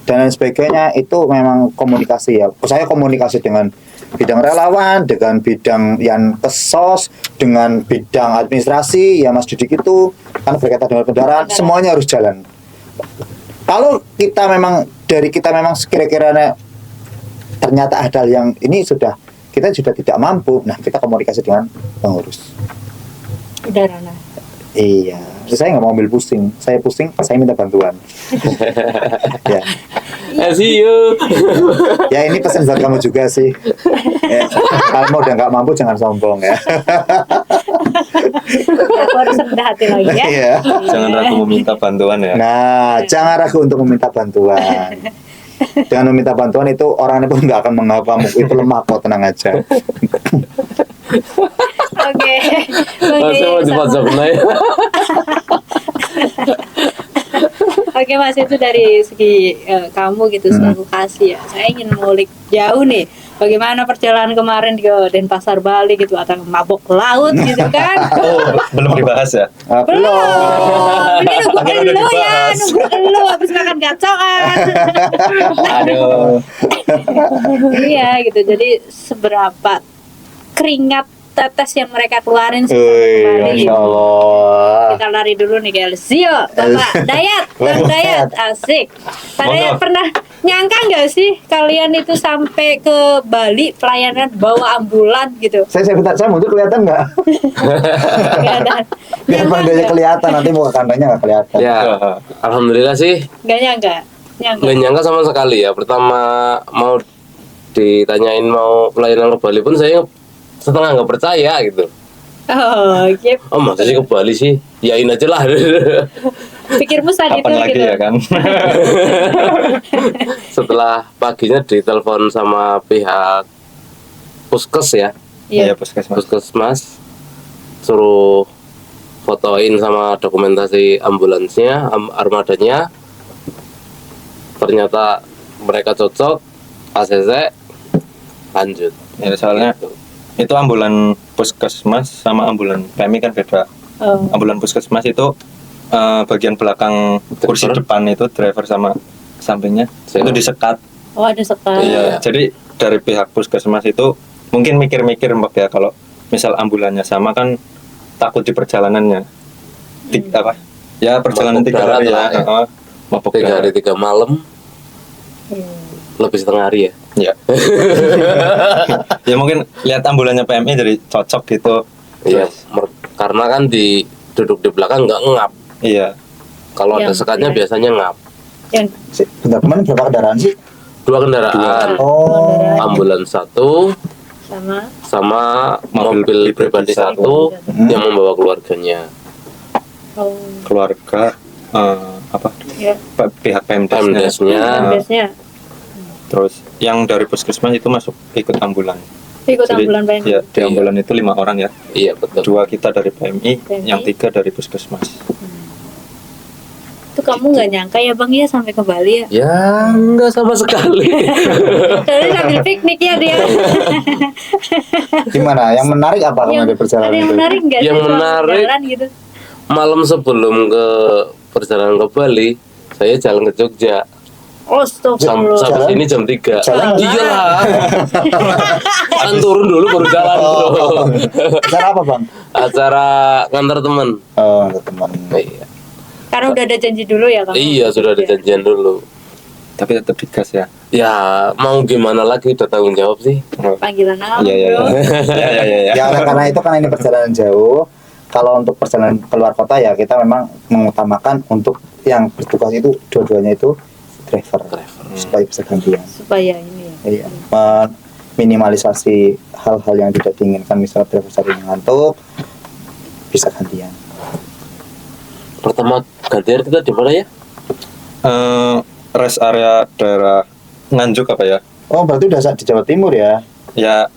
A: dan lain sebagainya, itu memang komunikasi ya. Saya komunikasi dengan bidang relawan, dengan bidang yang kesos, dengan bidang administrasi ya Mas Didik, itu kan berkaitan dengan kendaraan, semuanya harus jalan. Kalau kita memang kira-kira ternyata ada yang ini kita sudah tidak mampu, nah kita komunikasi dengan pengurus.
B: Udah Rana.
A: Iya, saya nggak mau ambil pusing. Saya pusing, saya minta bantuan. Ya.
C: See you.
A: Ya ini pesan buat kamu juga sih. Ya, kalau mau udah nggak mampu jangan sombong ya.
B: Ya, aku harus rendah hati lagi ya.
A: Iya.
D: Jangan ragu meminta bantuan ya.
A: Nah, jangan ragu untuk meminta bantuan. Dengan meminta bantuan itu orang itu nggak akan menganggap kamu itu lemah, kok, tenang aja.
B: Oke.
C: Masih mau dipojok naik.
B: Oke Mas, itu dari segi kamu gitu selalu kasih ya. Saya ingin ngulik jauh nih, bagaimana perjalanan kemarin ke Denpasar Bali gitu, atau mabok laut gitu kan?
D: Oh, belum dibahas ya.
B: Belum. Ini nunggu
D: Akhirnya udah
B: elu ya,
D: dibahas.
B: nunggu elu habis makan gacoan.
D: Aduh.
B: Iya gitu. Jadi seberapa keringat tetes yang mereka keluarin
A: Wih,
B: kemarin
A: Masya
B: gitu.
A: Allah.
B: Kita lari dulu nih guys. Zio, Bapak Dayat, Bang Dayat, asik. Padahal
D: Monggo.
B: pernah nyangka nggak sih kalian itu sampai ke Bali pelayanan bawa ambulan gitu?
A: Saya mundur kelihatan nggak?
B: Nggak ada.
A: Biar
B: Nyangka
A: pandanya
B: nggak?
A: kelihatan, nanti muka kandanya nggak kelihatan.
C: Ya, alhamdulillah sih
B: Nggak nyangka. Nyangka.
C: nggak nyangka sama sekali ya. Pertama mau ditanyain mau pelayanan ke Bali pun saya setengah nggak percaya gitu.
B: Oh, gitu.
C: Oh masa sih ke Bali sih? Yain aja lah.
B: Pikirmu saat itu
D: Kapan lagi
B: gitu.
D: ya kan?
C: Setelah paginya ditelepon sama pihak puskes ya,
B: Iya.
D: Puskesmas.
C: puskesmas, suruh fotoin sama dokumentasi ambulansnya, armadanya. Ternyata mereka cocok, ACC, lanjut.
D: Ya soalnya
C: Gitu.
D: itu ambulan puskesmas sama ambulan PMI kan beda.
B: Oh.
D: Ambulan puskesmas itu bagian belakang kursi
C: Driver.
D: depan itu driver sama sampingnya
C: Sewa.
D: itu disekat.
B: Oh, ada sekali.
C: Iya.
D: Jadi dari pihak puskesmas itu mungkin mikir-mikir Mbak ya, kalau misal ambulannya sama kan takut di perjalanannya. Apa? Ya perjalanan
C: Mabuk
D: 3 hari
C: darat
D: ya.
C: lah ya.
D: Mabuk
C: 3 hari
D: darat.
C: 3 malam, lebih setengah hari ya.
D: Ya. Ya mungkin lihat ambulannya PMI jadi cocok gitu.
C: Iya, karena kan duduk di belakang nggak ngap.
D: Iya.
C: Kalau ada
B: Yang-
C: sekatnya
B: iya.
C: biasanya ngap.
B: Yang
A: Bentar, kemarin berapa kendaraan sih?
C: 2 kendaraan,
A: Oh,
C: ambulans 1
B: sama
C: sama
D: Mobil
C: mobil pribadi
D: pribadi
C: 1 yang membawa keluarganya.
B: oh,
D: Keluarga apa
B: Ya.
D: pihak Pemdesnya.
C: Pemdesnya.
B: Biasanya
D: Terus yang dari puskesmas itu masuk ikut ambulan.
B: ikut
D: Jadi,
B: ambulan PMI.
D: ya, di ambulan itu 5 orang ya.
C: Iya betul.
D: 2 kita dari PMI,
B: PMI.
D: yang 3 dari puskesmas.
B: Itu kamu nggak nyangka ya bang ya sampai ke Bali ya?
C: Ya enggak sama sekali.
B: Tadi sambil piknik ya dia.
A: Gimana? Yang menarik apa kalau dari perjalanan
B: ada yang
A: itu?
B: menarik nggak sih?
C: Yang
B: selama
C: menarik-
B: jalan gitu?
C: Malam sebelum ke perjalanan ke Bali, saya jalan ke Jogja.
B: Oh stop.
C: Sampai
A: Jalan?
C: sini jam 3.
A: Jalan?
C: Iyalah. Kan turun dulu baru jalan, Bro.
A: Acara apa bang?
C: Acara ngantar teman.
A: Oh, ada teman.
C: Iya.
B: Karena udah ada janji dulu ya kamu.
C: Iya, sudah ada janjian dulu.
D: Tapi tetap digas ya.
C: Ya, mau gimana lagi, udah tanggung jawab sih.
B: Panggilan alam
D: Iya iya.
B: bro.
D: Iya.
A: Ya oleh karena itu, karena ini perjalanan jauh. Kalau untuk perjalanan keluar kota ya kita memang mengutamakan untuk yang bertugas itu dua-duanya itu driver. Supaya bisa gantian.
B: Supaya ini ya.
A: Iya. Minimalisasi hal-hal yang tidak diinginkan, misalnya driver sering ngantuk, bisa gantian.
C: Pertama gantian kita di mana ya?
D: Rest area daerah Nganjuk apa ya?
A: Oh berarti udah di Jawa Timur ya?
D: Ya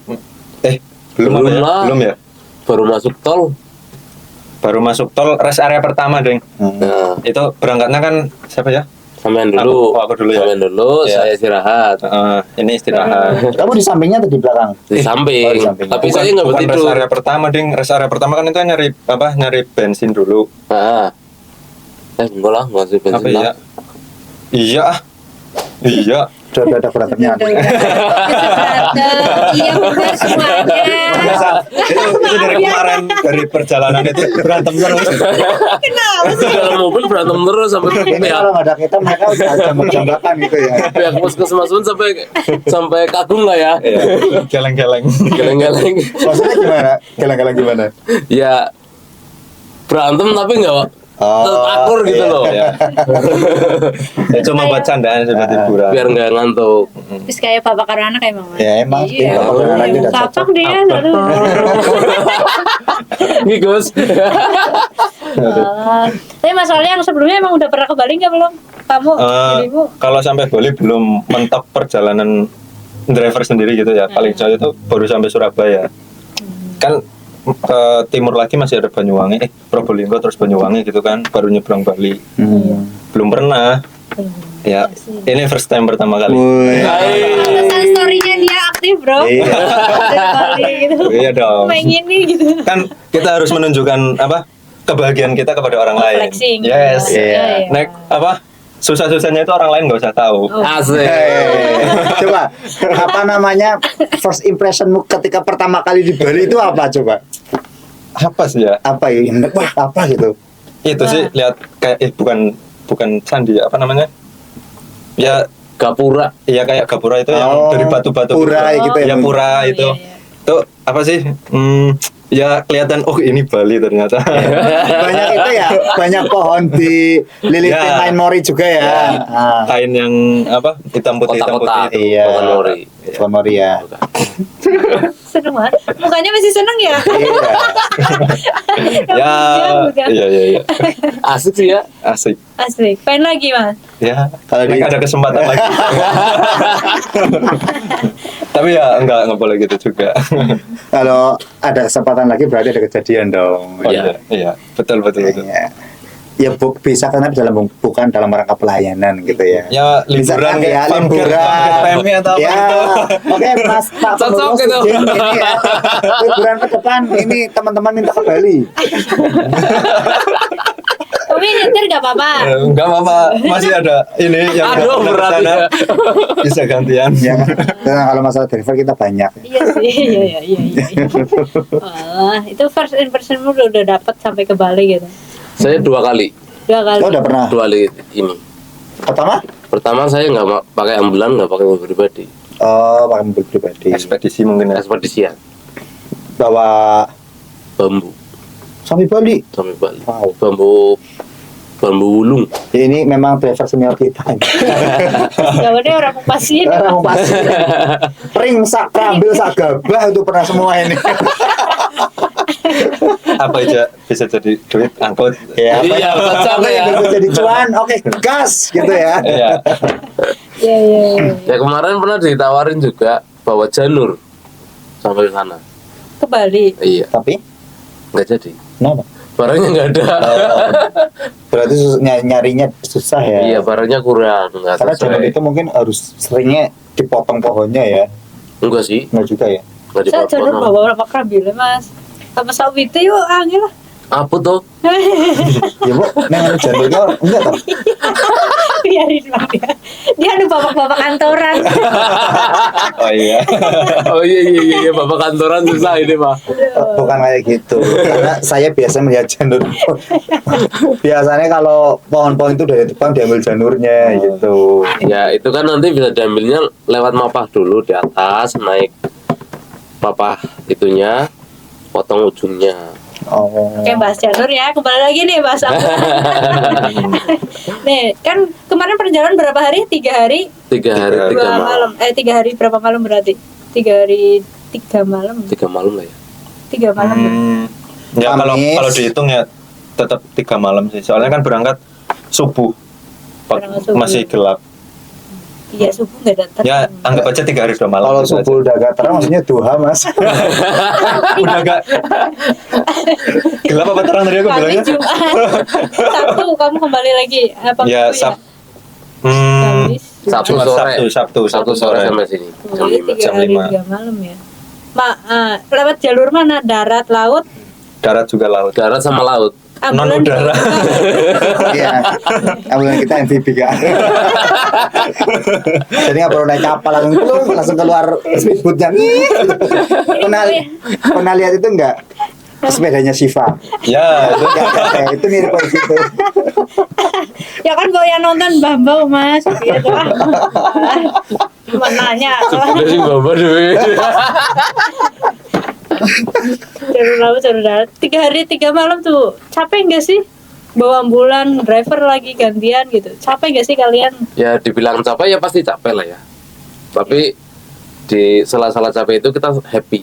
D: belum apa ya?
C: lah.
D: Belum ya?
C: Baru masuk tol.
D: Baru masuk tol rest area pertama, Deng.
C: Nah,
D: Itu berangkatnya kan siapa ya?
C: sampean dulu.
D: Aku dulu ya.
C: Sampean dulu,
D: Ya.
C: saya istirahat.
D: Ini istirahat.
A: Kamu di sampingnya atau di belakang?
C: Di samping.
A: Oh, di samping.
C: Tapi
D: Bukan-
C: saya nggak
D: bukan
C: bertidur.
D: rest area pertama, Ding. Rest area pertama kan itu nyari bensin dulu.
C: Nah. Enggak lah, nggak sih bensin
D: Apa
C: lah.
D: ya? Iya. Iya.
A: Udah ada berantemnya.
B: Udah. Iya benar semuanya.
D: Biasa. Itu dari kemarin dari perjalanan itu berantem terus.
C: Di dalam mobil berantem terus sampai
A: Ini
C: pihak
A: kalau nggak ada kita mereka udah jambak-jambakan gitu ya.
C: pihak puskesmas pun sampai kagum lah ya.
D: Iya. Geleng-geleng.
C: Geleng-geleng.
A: Maksudnya gimana? Geleng-geleng gimana?
C: Ya berantem tapi nggak tetap akur gitu
A: iya.
C: loh.
D: Ya. Ya, cuma buat candaan seperti hiburan.
C: Biar nggak ngantuk.
B: Terus kayak papa karo anak emang. Mas.
A: Ya, emang.
B: Iya.
A: Papa karo anak itu udah
B: Kapak
A: cocok.
B: dia satu.
C: Nih Gus.
B: Tapi masalahnya yang sebelumnya emang udah pernah ke Bali nggak belum? Kamu, ibu?
D: Kalau sampai Bali belum mentok perjalanan driver sendiri gitu ya. Paling jauh itu baru sampai Surabaya. Kan ke timur lagi masih ada Banyuwangi, Probolinggo terus Banyuwangi gitu kan, baru nyebrang Bali. Belum pernah. Ya, ini first time pertama kali.
A: Wih.
B: Alasan story-nya dia aktif bro.
A: Iya.
B: Dari Bali gitu.
D: Iya dong.
B: Pengen nih gitu.
D: Kan kita harus menunjukkan apa? Kebahagiaan kita kepada orang lain.
B: Flexing.
D: Yes.
A: Iya.
D: Nek apa? Susah-susahnya itu orang lain nggak usah tahu.
C: Asik.
A: Coba, apa namanya first impressionmu ketika pertama kali di Bali itu apa coba?
D: Apa sih ya?
A: Apa ya? Wah, apa gitu?
D: Itu sih lihat kayak bukan candi apa namanya? Ya
C: Gapura.
D: iya kayak gapura itu yang
A: Oh,
D: dari batu-batu.
A: pura gitu ya.
D: Ya pura
B: Oh,
D: itu.
B: iya, iya.
D: Itu apa sih? Ya kelihatan oh ini Bali ternyata.
A: Banyak itu ya, banyak pohon di lilitin
D: Ya.
A: main mori juga ya.
D: Ya.
A: Ah.
D: Kain yang apa? Hitam putih
C: Kotak-kotak.
D: itu.
A: Iya.
C: Pohon mori.
A: Pohon mori ya.
B: Seneng banget. Mukanya masih seneng ya.
A: Iya.
D: Ya. Iya.
C: Asik sih ya.
D: Asik.
B: Asik. Pengen lagi mas.
D: Ya,
A: Kalau
D: kalau
A: di-
D: ada kesempatan lagi. Tapi ya enggak boleh gitu juga.
A: Kalau ada kesempatan lagi berarti ada kejadian dong.
D: Oh, iya, betul.
A: Iya. Ya bisa karena bukan dalam rangka pelayanan gitu ya.
D: Ya liburan
A: Misalkan ya liburan.
D: PMI atau apa
A: Ya,
D: gitu.
A: oke Mas Pak
C: Cocok
A: pengurus
C: gitu.
A: izin ini ya. Liburan ke depan ini teman-teman minta ke Bali.
B: Tapi nyetir gak apa-apa.
D: Enggak apa-apa, masih ada ini yang
C: Aduh,
D: nggak
C: berat
D: kesana.
C: ya.
D: Bisa gantian.
A: Ya kan? Karena kalau masalah driver kita banyak.
B: Iya sih. Iya. Wah, itu first impressionmu udah dapet sampai ke Bali gitu.
C: Saya 2 kali.
B: 2 kali.
A: Oh, udah pernah.
C: 2 kali ini.
A: Pertama?
C: Pertama saya nggak pakai ambulan, nggak pakai mobil pribadi.
A: Oh, pakai mobil pribadi.
D: Ekspedisi mungkin ya.
C: Ekspedisian.
A: Bawa
C: Bambu
A: sampai Bali.
C: sampai Bali.
A: Wow.
C: Bambu wulung.
A: Ya, ini memang driver senior kita.
B: Jawabannya orang pasien.
A: Orang mau pasti. Pring sak krambil sak gabah itu pernah semua ini.
D: Apa aja bisa jadi duit angkut.
A: Ya, apa
C: Iya,
A: apa
C: capek
A: yang
C: ya.
A: bisa jadi cuan, oke, gas gitu ya.
D: Iya.
B: Iya, iya, iya.
C: Ya kemarin pernah ditawarin juga bawa janur sampai ke sana.
B: Ke Bali.
C: Iya,
A: Tapi
C: nggak jadi.
A: kenapa?
C: Barangnya nggak ada.
A: Berarti nyarinya susah ya.
C: Iya, barangnya kurang, nggak
A: Karena janur
C: sesuai.
A: itu mungkin harus seringnya dipotong pohonnya ya.
C: Enggak sih,
A: Enggak juga ya.
C: nggak
B: Saya jalur
C: dipotong.
B: bawa berapa krambil Mas? Sama sawite yuk angin lah.
C: Apa tuh?
A: Ya bu, neng janurnya enggak toh?
B: Biarin lah dia. Dia ada bapak-bapak kantoran.
D: Oh iya.
C: Oh iya, bapak kantoran susah ini Pak.
A: Bukan kayak gitu. Karena saya biasa melihat janur. Biasanya kalau pohon-pohon itu dari depan diambil janurnya gitu.
C: Ya itu kan nanti bisa diambilnya lewat mapah dulu di atas, naik mapah itunya, potong ujungnya.
A: Oh.
B: Oke bahas janur ya, kembali lagi nih bahas apa? Nih kan kemarin perjalanan berapa hari? 3 hari,
C: 3 hari 3
B: 2
C: malam.
B: malam. 3 hari berapa malam berarti? 3 hari 3 malam.
C: 3 malam lah ya.
B: 3 malam.
D: Ya kalau
A: Kamis.
D: kalau dihitung ya tetap 3 malam sih. Soalnya kan berangkat subuh.
B: Berangkat subuh.
D: Masih gelap.
B: Iya subuh nggak datang.
D: Ya anggap aja 3 hari 2 malam.
A: Kalau
D: gitu aja.
A: subuh udah agak terang maksudnya duha mas.
D: Udah agak gelap apa terang tadi aku
B: Kami
D: bilangnya?
B: Jumat. Sabtu kamu kembali lagi apa?
D: Ya
B: Minggu
D: Kamis,
B: Kamis.
C: Sabtu
D: Jumat,
C: sore.
D: Sabtu
C: sore sampai sini. Jam
B: Jadi
C: 5.
B: 3
D: jam
B: hari
D: 5.
B: 3 malam ya. Lewat jalur mana? Darat, laut,
D: darat juga laut.
C: Darat sama laut.
B: ambulan
D: Non udara.
A: Iya. Ambulan kita MVB kan. Jadi nggak perlu naik kapal langsung keluar speedboatnya. Pernah lihat itu enggak? Sepedanya Shiva.
D: Ya, itu
A: Itu mirip kayak gitu.
B: Ya kan bawa yang nonton Bambau mas gitu lah. Cuma nanya
C: Udah sih bapak deh.
B: jalur laut jalur darat 3 hari 3 malam tuh capek nggak sih bawa ambulan driver lagi gantian gitu capek nggak sih kalian?
C: Ya dibilang capek ya pasti capek lah ya. Tapi di sela-sela capek itu kita happy.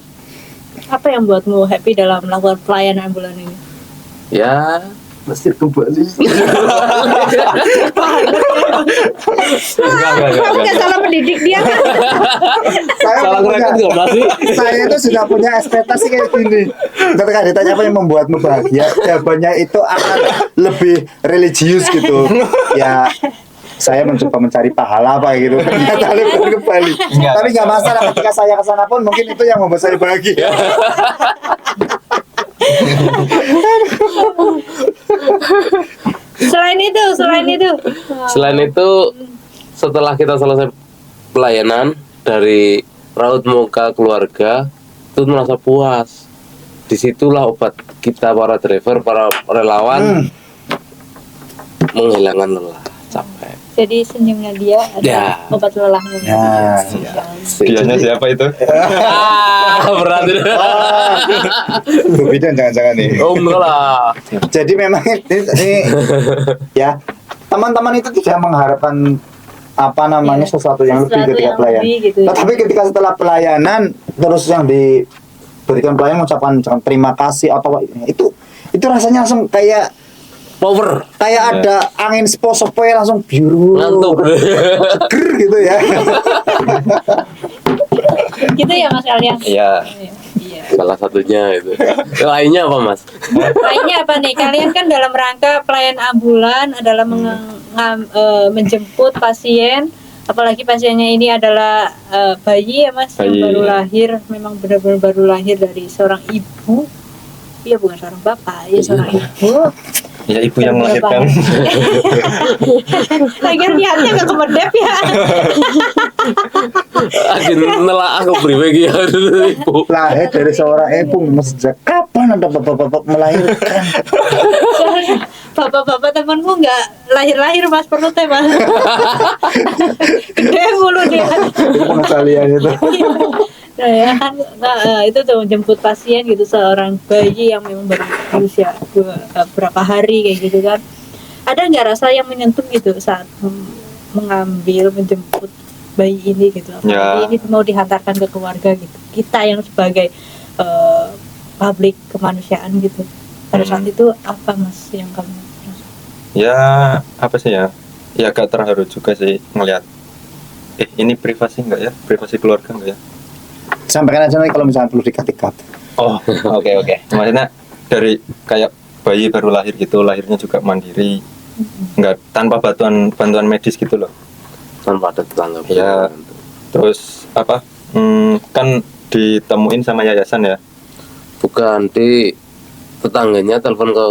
B: Apa yang buatmu happy dalam melakukan pelayanan ambulan ini?
C: Ya Mesir kembali.
B: Kamu nggak salah pendidik dia kan?
C: Salah
A: punya-
C: ngerekod nggak masih?
A: Saya itu sudah punya ekspektasi kayak gini. Ketika ditanya apa yang membuatmu bahagia, jawabannya itu akan lebih religius gitu. Ya, saya mencoba mencari pahala apa gitu. Ternyata lebih kembali.
D: Enggak.
A: Tapi nggak masalah ketika saya ke sana pun mungkin itu yang membuat saya bahagia.
B: Selain itu
C: Selain itu setelah kita selesai pelayanan dari raut muka keluarga itu merasa puas. Disitulah obat kita para driver, para relawan menghilangkan lelah, capek.
B: jadi senyumnya dia ada
C: Ya.
B: obat lelahnya.
A: Nah,
D: dianya siapa itu?
C: Berat itu.
A: Bu Bidan jangan-jangan nih.
C: Oh enggak lah.
A: Jadi memang ini ya teman-teman itu tidak mengharapkan apa namanya sesuatu yang lebih
B: Sesuatu
A: ketika
B: yang
A: pelayanan.
B: lebih gitu ya.
A: Tetapi ketika setelah pelayanan terus yang diberikan pelayanan mengucapkan terima kasih atau itu rasanya langsung kayak
C: Power.
A: ada angin sepo-sepo langsung biru
C: Ngantuk.
A: seger gitu ya.
B: Gitu ya Mas kalian?
D: Iya.
B: Iya.
C: Salah satunya itu. Lainnya apa Mas?
B: Lainnya apa nih? Kalian kan dalam rangka pelayan ambulan adalah menjemput pasien, apalagi pasiennya ini adalah bayi ya Mas,
D: Bayi.
B: yang baru lahir, memang benar-benar baru lahir dari seorang ibu. Iya bukan seorang bapak, ya seorang ibu.
D: Ya ibu yang melahirkan.
B: Lagian niatnya nggak kemedep ya.
C: Akhir nelaah ke pribadi ya. Ibu.
A: Lahir dari seorang ibu sejak kapan ada bapak-bapak melahirkan?
B: Bapak-bapak temanmu nggak lahir-lahir Mas perutnya Mas. Gede mulu dia.
A: Itu pengalian itu.
B: Nah, ya kan, itu tuh menjemput pasien gitu seorang bayi yang memang baru berusia berapa hari kayak gitu kan. Ada nggak rasa yang menyentuh gitu saat menjemput bayi ini gitu?
D: Ya.
B: Apalagi ini mau dihantarkan ke keluarga gitu. Kita yang sebagai publik kemanusiaan gitu. Pada saat itu apa Mas yang kamu rasa?
D: Ya apa sih ya? Ya agak terharu juga sih ngelihat. Ini privasi enggak ya? Privasi keluarga enggak ya?
A: Sampaikan aja nanti kalau misalnya perlu dikat-kat.
D: Oh, oke. Maksudnya dari kayak bayi baru lahir gitu, lahirnya juga mandiri, nggak tanpa bantuan medis gitu loh.
C: Tanpa ada tetangga.
D: Ya. Terus apa? Kan ditemuin sama yayasan ya?
C: Bukan, di tetangganya telepon ke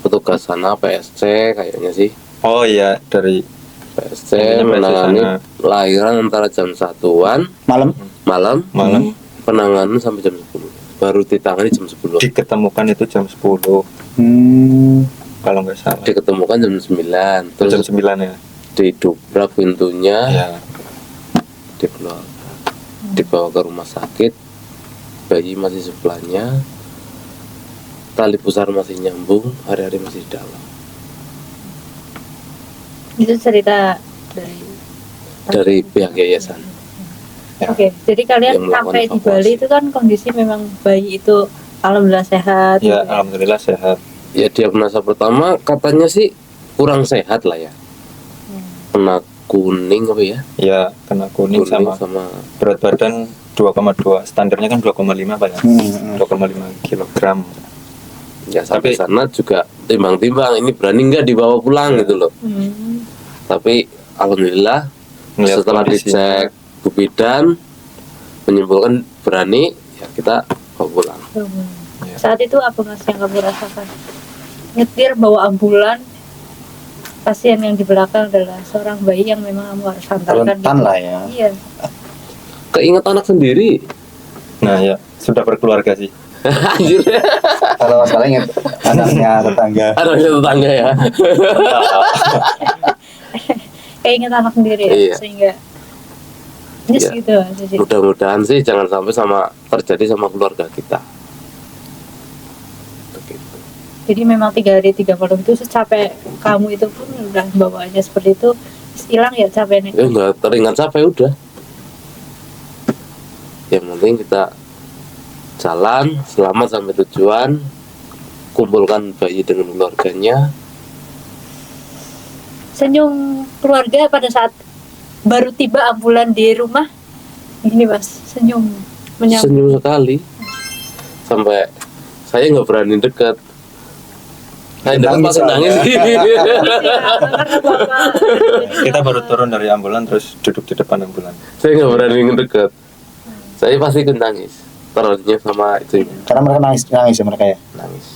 C: petugas sana PSC kayaknya sih.
D: Oh iya, dari
C: PSC
D: Intinya PSC
C: menangani
D: sana.
C: lahiran antara jam 1-an
A: Malam.
C: malam
D: Malam.
C: penanganan sampai jam 10, baru ditangani jam 10.
D: Diketemukan itu jam 10 kalau nggak salah.
C: Diketemukan jam 9, terus
D: Jam 9 ya.
C: didobrak pintunya,
D: Ya.
C: dikeluarkan, dibawa ke rumah sakit, bayi masih sebelahnya, tali pusar masih nyambung, hari-hari masih di dalam.
B: Itu cerita
C: Dari pihak yayasan.
D: Ya.
B: Oke, jadi kalian
C: Yang melakukan
B: sampai di
C: evakuasi.
B: Bali itu kan kondisi memang bayi itu alhamdulillah sehat.
D: Ya,
B: gitu.
D: alhamdulillah sehat.
C: Ya diagnosa pertama katanya sih kurang sehat lah ya, kena kuning apa ya,
D: Ya, kena kuning sama berat badan 2,2. Standarnya kan 2,5 Pak ya. 2,5 kilogram.
C: ya sampai
D: Tapi-
C: sana juga timbang-timbang ini berani nggak dibawa pulang gitu loh.
B: Hmm.
C: Tapi alhamdulillah
D: Ngelihat
C: setelah
D: kondisinya.
C: dicek Bu Bidan menyimpulkan berani, ya kita bawa pulang.
D: Ya.
B: Saat itu apa Mas yang kamu rasakan? Nyetir bawa ambulan, pasien yang di belakang adalah seorang bayi yang memang kamu harus hantarkan.
A: Rentan lah ya.
B: Iya.
C: Keinget anak sendiri.
D: Nah, ya, sudah berkeluarga sih.
C: Anjir.
A: Kalau masalahnya anaknya tetangga.
C: Anaknya tetangga ya.
B: Keinget anak sendiri ya,
C: Iya.
B: sehingga nyes
C: Iya.
B: gitu Mas. Jadi,
C: Mudah-mudahan sih jangan sampai terjadi sama keluarga kita. Begitu.
B: jadi memang 3 hari 3 malam itu secapek kamu itu pun udah bawaannya seperti itu, hilang ya capeknya.
C: Ya nggak teringat capek udah. Yang penting kita jalan selamat sampai tujuan, kumpulkan bayi dengan keluarganya.
B: Senyum keluarga pada saat baru tiba ambulan di rumah, ini Mas, senyum menyambut.
C: Senyum sekali sampai saya nggak berani dekat. Saya dekat
A: Nangis
C: pasti
A: soalnya.
C: nangis.
D: Kita baru turun dari ambulan terus duduk di depan ambulan.
C: Saya nggak berani dekat. Saya pasti ikut nangis. Terusnya sama itu
A: Karena mereka nangis ya mereka ya.
C: nangis.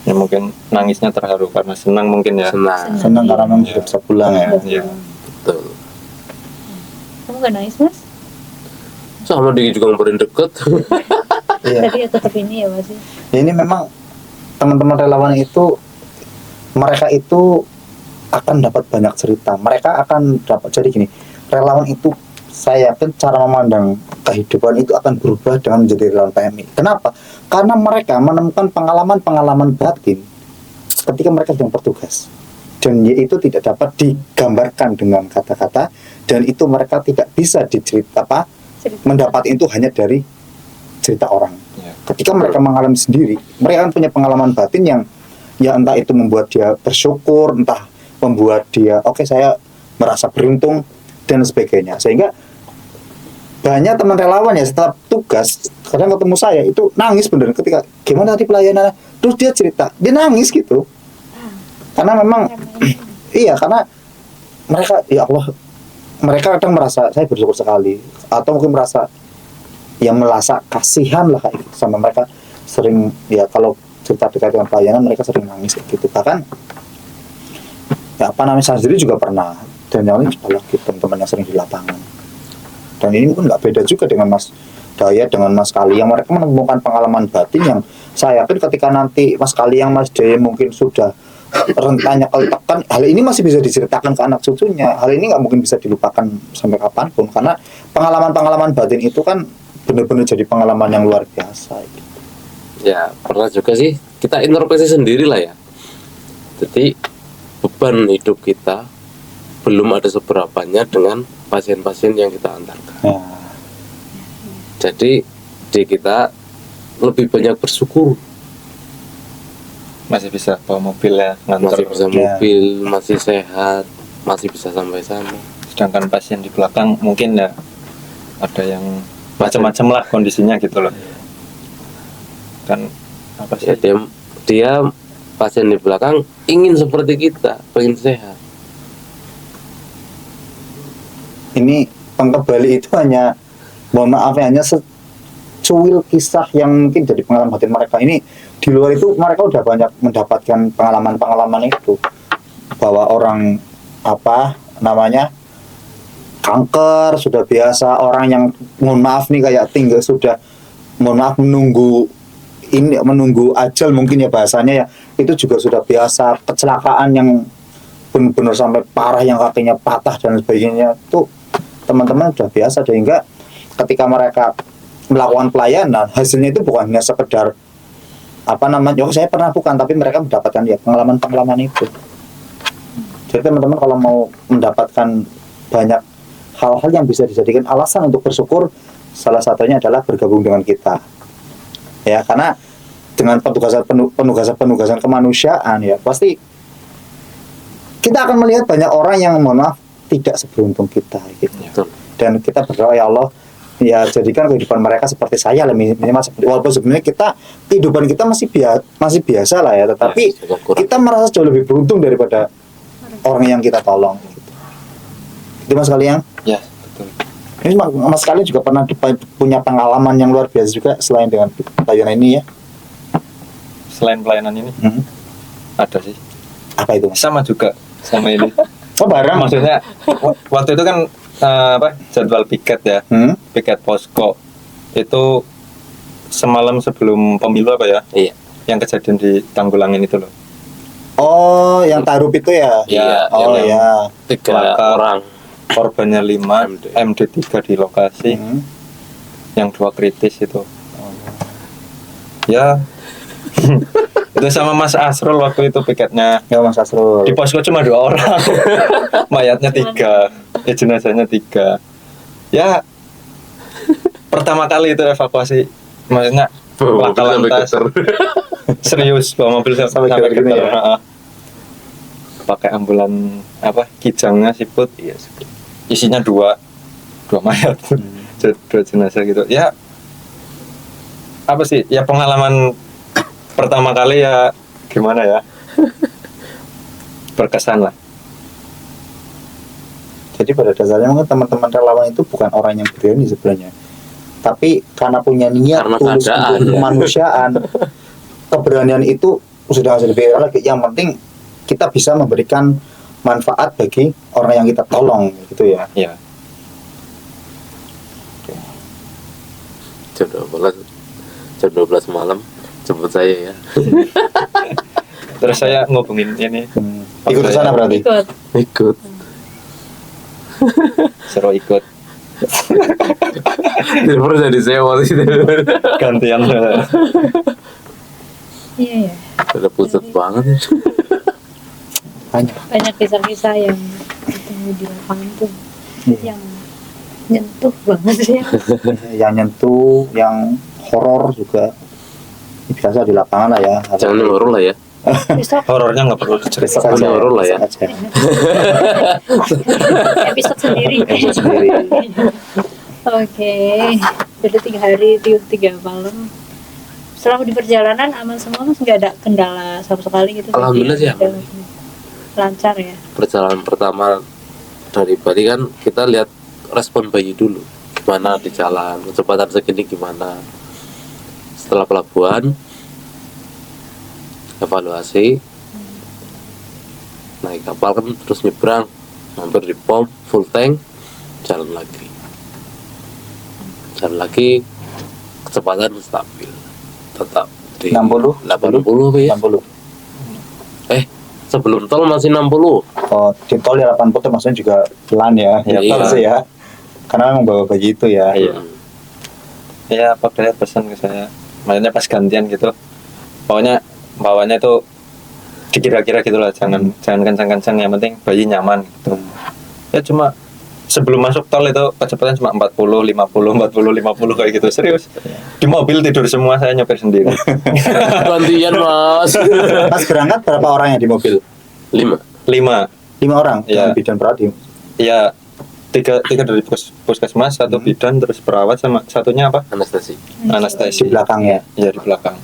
D: Ya mungkin nangisnya terharu karena senang mungkin ya.
C: Senang.
A: Senang karena memang sudah bisa pulang ya.
D: Iya.
C: Betul.
B: Kamu gak nangis Mas?
C: Sama dia juga nggak berani deket.
A: Iya.
B: Tadi ya tetap ini ya Mas.
A: Ya, ini memang teman-teman relawan itu mereka itu akan dapat banyak cerita. Mereka akan dapat jadi gini. Relawan itu saya yakin cara memandang kehidupan itu akan berubah dengan menjadi relawan PMI. Kenapa? Karena mereka menemukan pengalaman-pengalaman batin ketika mereka sedang bertugas. Dan itu tidak dapat digambarkan dengan kata-kata dan itu mereka tidak bisa mendapat itu hanya dari cerita orang.
D: Ya.
A: Ketika mereka mengalami sendiri, mereka kan punya pengalaman batin yang ya entah itu membuat dia bersyukur, entah membuat dia oke saya merasa beruntung dan sebagainya. Sehingga banyak teman relawan ya setelah tugas kadang ketemu saya itu nangis bener ketika gimana tadi pelayanan, terus dia cerita dia nangis gitu karena memang iya karena mereka ya Allah mereka kadang merasa saya bersyukur sekali atau mungkin merasa kasihan lah kayak gitu sama mereka sering ya kalau cerita dekat dengan pelayanan mereka sering nangis kayak gitu bahkan ya saya sendiri juga pernah dan yang lain juga lagi teman-teman yang sering di lapangan. Dan ini mungkin nggak beda juga dengan Mas Dayat, dengan Mas Kali yang mereka menemukan pengalaman batin yang saya yakin ketika nanti Mas Kali yang Mas Dayat mungkin sudah rentannya keletakan, hal ini masih bisa diceritakan ke anak cucunya. Hal ini nggak mungkin bisa dilupakan sampai kapanpun karena pengalaman-pengalaman batin itu kan benar-benar jadi pengalaman yang luar biasa.
C: Ya pernah juga sih kita introspeksi sendiri lah ya. Jadi beban hidup kita belum ada seberapanya dengan pasien-pasien yang kita antarkan.
A: Ya.
C: Jadi di kita lebih banyak bersyukur.
D: Masih bisa bawa mobil ya, nganter.
C: Masih bisa
A: Ya.
C: mobil, masih sehat, masih bisa sampai sana.
D: Sedangkan pasien di belakang mungkin ya ada yang macam-macam lah kondisinya gitu loh. Kan apa sih?
C: Ya, dia pasien di belakang ingin seperti kita, pengen sehat.
A: Ini pengkembali itu hanya, mohon maaf ya, hanya secuil kisah yang mungkin jadi pengalaman batin mereka. Ini di luar itu mereka udah banyak mendapatkan pengalaman-pengalaman itu, bahwa orang apa namanya kanker sudah biasa, orang yang mohon maaf nih kayak tinggal sudah mohon maaf menunggu ajal mungkin ya bahasanya ya, itu juga sudah biasa. Kecelakaan yang benar-benar sampai parah yang kakinya patah dan sebagainya itu teman-teman sudah biasa, sehingga ketika mereka melakukan pelayanan hasilnya itu bukan hanya sekedar apa namanya, saya pernah bukan, tapi mereka mendapatkan ya pengalaman-pengalaman itu. Jadi teman-teman kalau mau mendapatkan banyak hal-hal yang bisa dijadikan alasan untuk bersyukur, salah satunya adalah bergabung dengan kita. Ya, karena dengan penugasan kemanusiaan ya, pasti kita akan melihat banyak orang yang mohon maaf tidak seberuntung kita gitu.
C: Betul.
A: Dan kita berdoa, ya Allah, ya jadikan kehidupan mereka seperti saya lah, minimal seperti, walaupun sebenarnya kehidupan kita masih biasa lah ya, tetapi
C: Ya, kurang.
A: kita merasa jauh lebih beruntung daripada orang yang kita tolong gitu. Itu Mas kalian.
D: Ya, betul.
A: Ini Mas kalian juga pernah punya pengalaman yang luar biasa juga selain dengan pelayanan ini ya?
D: Selain pelayanan ini ada sih.
A: Apa itu Mas?
D: Sama juga sama ini.
A: Oh bareng
D: Maksudnya waktu itu kan jadwal piket ya, piket posko itu semalam sebelum pemilu apa ya,
C: Iya.
D: yang kejadian di Tanggulangin itu loh.
A: Oh, yang tarup itu ya?
C: Iya,
A: Oh
C: yang
A: ya.
C: 3
D: Kelakar.
C: orang.
D: Korbannya 5, MD3 di lokasi, yang 2 kritis itu. Ya, itu sama Mas Asrul waktu itu piketnya.
A: Ya Mas Asrul.
D: Di posko cuma 2 orang, mayatnya 3, jenazahnya 3. Ya, pertama kali itu evakuasi, maksudnya
C: Bawa
D: laka
C: mobil sampai
D: lantas,
C: getar.
D: serius bawa mobil sampai
A: Sampai
D: getar.
A: gini ya?
D: Pakai ambulan apa kijangnya siput, iya siput. Isinya 2 mayat, 2 jenazah gitu. Ya, apa sih? Ya pengalaman pertama kali ya gimana ya? Berkesan lah.
A: Jadi pada dasarnya mungkin teman-teman relawan itu bukan orang yang berani sebenarnya, tapi karena punya niat
C: Karena
A: tulus
C: keadaan,
A: untuk
C: ya.
A: kemanusiaan, keberanian itu sudah lebih lagi. Yang penting kita bisa memberikan manfaat bagi orang yang kita tolong, gitu ya.
D: Ya,
C: Jam 12 malam jemput saya ya.
D: terus saya ngubungin ini,
A: Ikut ke sana berarti.
B: Ikut.
D: suruh ikut
C: Daripada jadi sewa sih.
D: gantian.
B: Iya ya.
C: Udah pusat banget.
B: Banyak kisah-kisah yang ketemu di lapangan tuh yang nyentuh banget sih.
A: Yang nyentuh, yang horor juga biasa di lapangan lah ya.
C: Jangan horor lah ya.
B: Besok
D: Horornya nggak perlu
A: Besok
D: diceritakan.
A: aja,
C: horor lah ya.
A: besok aja.
B: episode sendiri.
A: Episode sendiri.
B: Oke, jadi 3 hari, 3 malam. Selama di perjalanan aman semua, Mas, nggak ada kendala sama sekali gitu?
C: Alhamdulillah sih, aman.
B: Lancar ya.
C: Perjalanan pertama dari Bali kan kita lihat respon bayi dulu, gimana di jalan, kecepatan segini gimana. Setelah pelabuhan, evaluasi, naik kapal kan terus nyebrang, mampir di pom, full tank, jalan lagi, kecepatan stabil, tetap di
A: 60?
C: 80 apa ya?
A: 60.
C: Sebelum tol masih 60.
A: Oh, di tol ya 80 tuh maksudnya juga pelan ya. Ya,
C: Iya.
A: tol sih ya. Karena memang bawa bayi itu ya.
D: Iya. Ya Pak Dayat pesan ke saya, maksudnya pas gantian gitu, pokoknya bawanya itu dikira-kira gitu lah, jangan kencang-kencang, yang penting bayi nyaman gitu. Ya cuma sebelum masuk tol itu kecepatan cuma 40, 50 kayak gitu. Serius. Di mobil tidur semua, saya nyopir sendiri.
C: Gantian mas.
A: Mas berangkat berapa orangnya di mobil?
C: 5.
D: 5.
A: 5 orang
D: Iya.
A: dengan bidan perawat.
D: Ya, tiga dari puskesmas, satu bidan, terus perawat, sama satunya apa?
C: Anestesi.
D: Anestesi.
A: Di belakangnya.
D: Ya, di belakang.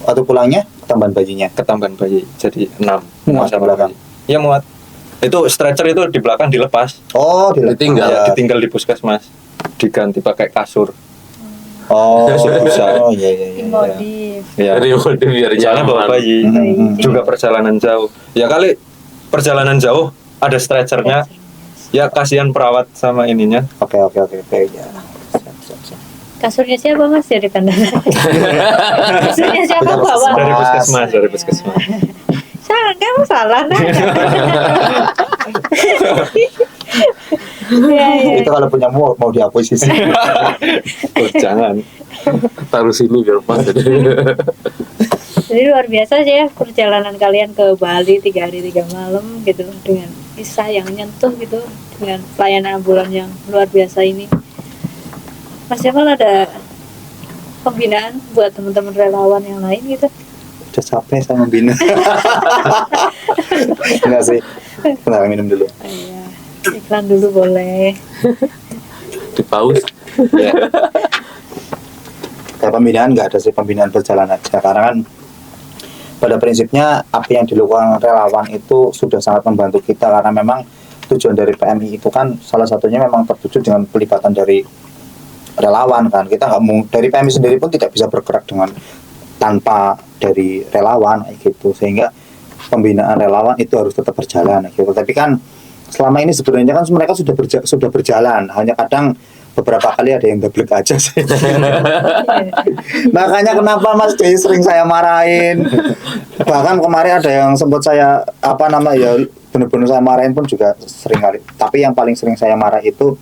A: Waktu pulangnya tambahan bayinya.
D: Ketambahan bayi, jadi 6.
A: Muat di belakang.
D: Ya muat. Itu stretcher itu di belakang dilepas.
A: Oh,
C: Ditinggal.
D: Ya, ditinggal di puskesmas. Diganti pakai kasur.
A: Oh,
D: Bisa.
A: oh iya iya iya.
B: Modif.
D: Ya.
C: Jadi udah biar
D: Soalnya bawa
C: nyaman.
D: bayi. Juga perjalanan jauh. Ya kali perjalanan jauh ada stretchernya. Ya kasihan perawat sama ininya.
A: Oke. Ya. Siap.
B: Kasurnya siapa mas ya di kandang? Kasurnya siapa bawa?
D: Dari puskesmas.
B: Salah, kamu salah nah. Iya.
A: Itu kalau punya mau diakuisisi.
D: Oh, jangan.
C: Taruh sini biar pas.
B: Jadi luar biasa sih ya perjalanan kalian ke Bali 3 hari 3 malam gitu dengan kisah yang nyentuh gitu dengan pelayanan ambulan yang luar biasa ini. Mas Jamal ada pembinaan buat teman-teman relawan yang lain gitu?
A: Udah capek saya membina. Enggak sih. Bentar minum dulu.
B: Iya. Iklan dulu boleh.
C: Di pause.
D: Ya.
A: Kayak pembinaan nggak ada sih, pembinaan berjalan aja. Karena kan pada prinsipnya apa yang dilakukan relawan itu sudah sangat membantu kita, karena memang tujuan dari PMI itu kan salah satunya memang tertuju dengan pelibatan dari relawan kan. Kita nggak mau, dari PMI sendiri pun tidak bisa bergerak dengan tanpa dari relawan gitu, sehingga pembinaan relawan itu harus tetap berjalan gitu. Tapi kan selama ini sebenarnya kan mereka sudah berjalan, hanya kadang beberapa kali ada yang double aja sih. Makanya kenapa Mas Dey sering saya marahin. Bahkan kemarin ada yang sempat saya benar-benar saya marahin pun juga sering kali. Tapi yang paling sering saya marah itu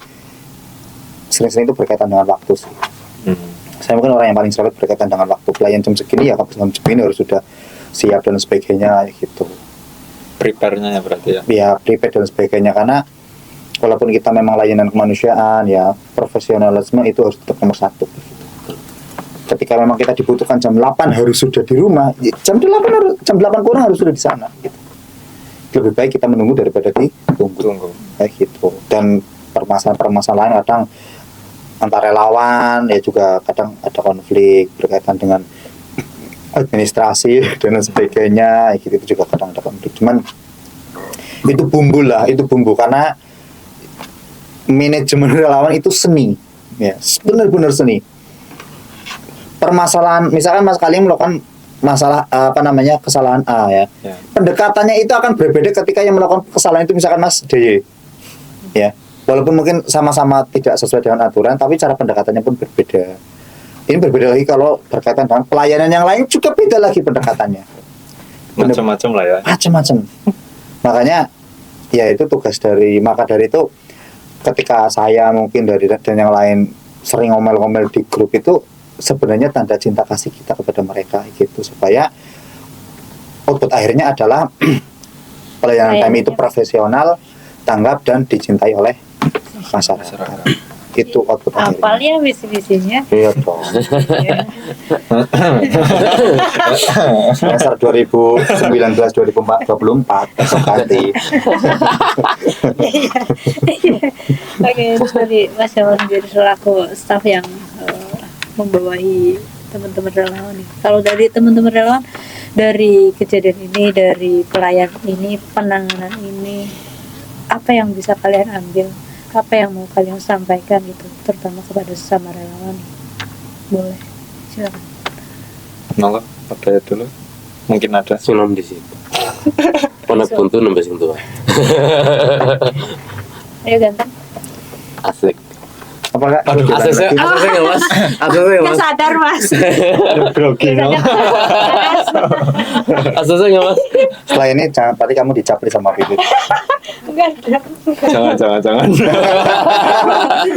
A: sering-sering itu berkaitan dengan waktu sih. Saya mungkin orang yang paling sering berkaitan dengan waktu. Pelayan jam segini ya jam segini harus sudah siap dan sebagainya gitu.
D: Prepare-nya ya berarti ya.
A: Ya prepare dan sebagainya, karena walaupun kita memang layanan kemanusiaan ya, profesionalisme itu harus tetap nomor 1 gitu. Ketika memang kita dibutuhkan jam 8 harus sudah di rumah, jam 8 kurang harus sudah di sana gitu. Lebih baik kita menunggu daripada ditunggu kayak gitu. Dan permasalahan kadang antar relawan ya juga kadang ada konflik berkaitan dengan administrasi dan sebagainya gitu, itu juga kadang ada konflik. Cuman itu bumbu karena manajemen relawan itu seni ya, benar-benar seni. Permasalahan misalkan Mas kalian melakukan masalah kesalahan A ya. Pendekatannya itu akan berbeda ketika yang melakukan kesalahan itu misalkan Mas DY ya, walaupun mungkin sama-sama tidak sesuai dengan aturan, tapi cara pendekatannya pun berbeda. Ini berbeda lagi kalau berkaitan dengan pelayanan yang lain, juga beda lagi pendekatannya.
D: Macam-macam lah ya.
A: Macam-macam. Makanya ya itu tugas maka dari itu ketika saya mungkin dan yang lain sering ngomel-ngomel di grup itu sebenarnya tanda cinta kasih kita kepada mereka gitu, supaya output akhirnya adalah pelayanan kami itu profesional, tanggap dan dicintai oleh masyarakat. Itu output
B: Apal
A: akhirnya.
B: ya visi-visinya.
A: Iya dong. Semester 2019-2024 ganti.
B: Oke, terus tadi Mas Jamal sendiri selaku staf yang membawahi teman-teman relawan nih. Kalau dari teman-teman relawan, dari kejadian ini, dari pelayan ini, penanganan ini, apa yang bisa kalian ambil? Apa yang mau kalian sampaikan gitu, terutama kepada sesama relawan? Boleh, silakan.
D: Monggo, ada dulu. Mungkin ada.
C: Sinom di situ. Pernah buntu nembes sing tua.
B: Ayo ganteng.
C: Asik.
A: Apakah
C: Asesnya nggak mas? Asesnya nggak
B: Nggak
C: mas?
B: sadar mas.
D: Grogi no.
C: Asesnya nggak mas?
A: setelah ini jangan berarti kamu dicapri sama Pipit.
B: Enggak ada.
D: Jangan.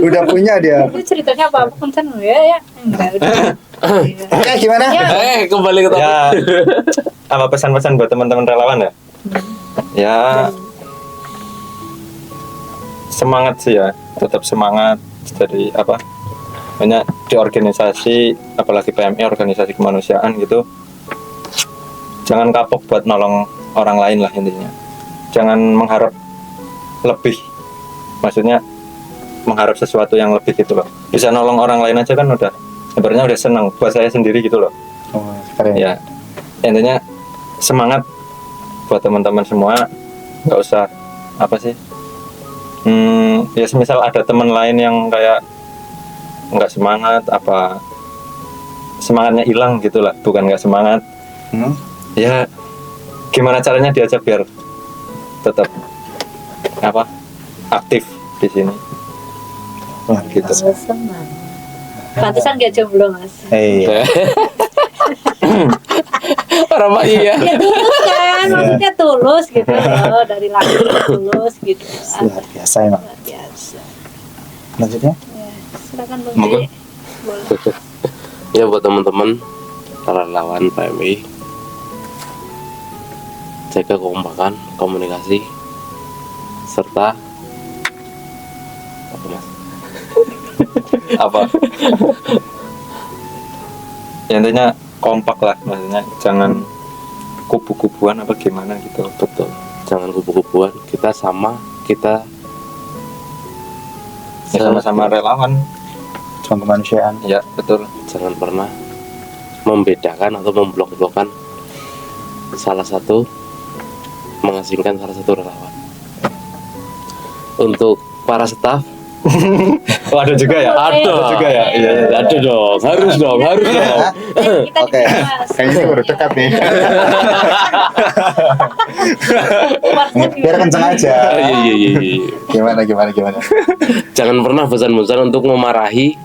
A: Udah punya dia.
B: Itu ceritanya apa pun kan ya. Enggak udah.
A: Ya gimana?
C: Kembali ke topik.
D: Ya, apa pesan-pesan buat teman-teman relawan ya? Ya, semangat sih ya, tetap semangat. Jadi apa, banyak di organisasi, apalagi PMI, organisasi kemanusiaan gitu, jangan kapok buat nolong orang lain lah intinya. Jangan mengharap lebih, maksudnya mengharap sesuatu yang lebih gitu loh. Bisa nolong orang lain aja kan udah sebenarnya udah senang buat saya sendiri gitu loh.
A: Keren.
D: Ya intinya semangat buat teman-teman semua, nggak usah apa sih, ya semisal ada teman lain yang kayak nggak semangat, apa semangatnya hilang gitulah, bukan nggak semangat, ya gimana caranya diajak biar tetap apa aktif di sini. Gitu.
B: Senang. Pantesan gak jomblo mas.
A: Iya.
C: Orang bayi ya.
B: Ya tulus kan, maksudnya tulus gitu loh, dari lahir tulus gitu.
A: Luar biasa emang.
B: Luar biasa.
A: Lanjutnya?
B: Ya, silakan Bang
D: Monggo.
B: Dede. Boleh.
C: Ya buat teman-teman relawan PMI, jaga kekompakan, komunikasi, serta apa mas?
D: Apa? Ya, intinya kompak lah, maksudnya jangan kubu-kubuan apa gimana gitu.
C: Betul, jangan kubu-kubuan. Kita sama, kita
D: Ya, sama-sama relawan.
A: Juang kemanusiaan.
D: Ya betul.
C: jangan pernah membedakan atau memblok-blokan salah satu, mengasingkan salah satu relawan. Untuk para staf,
D: Oh ada juga ya? Ada juga ya? Iya.
C: ada dong, harus dong.
B: Kita
A: Oke.
B: di Mas.
A: Kayaknya baru dekat nih. Biar kenceng aja.
C: Iya.
A: Gimana?
C: Jangan pernah bosan-bosan untuk memarahi,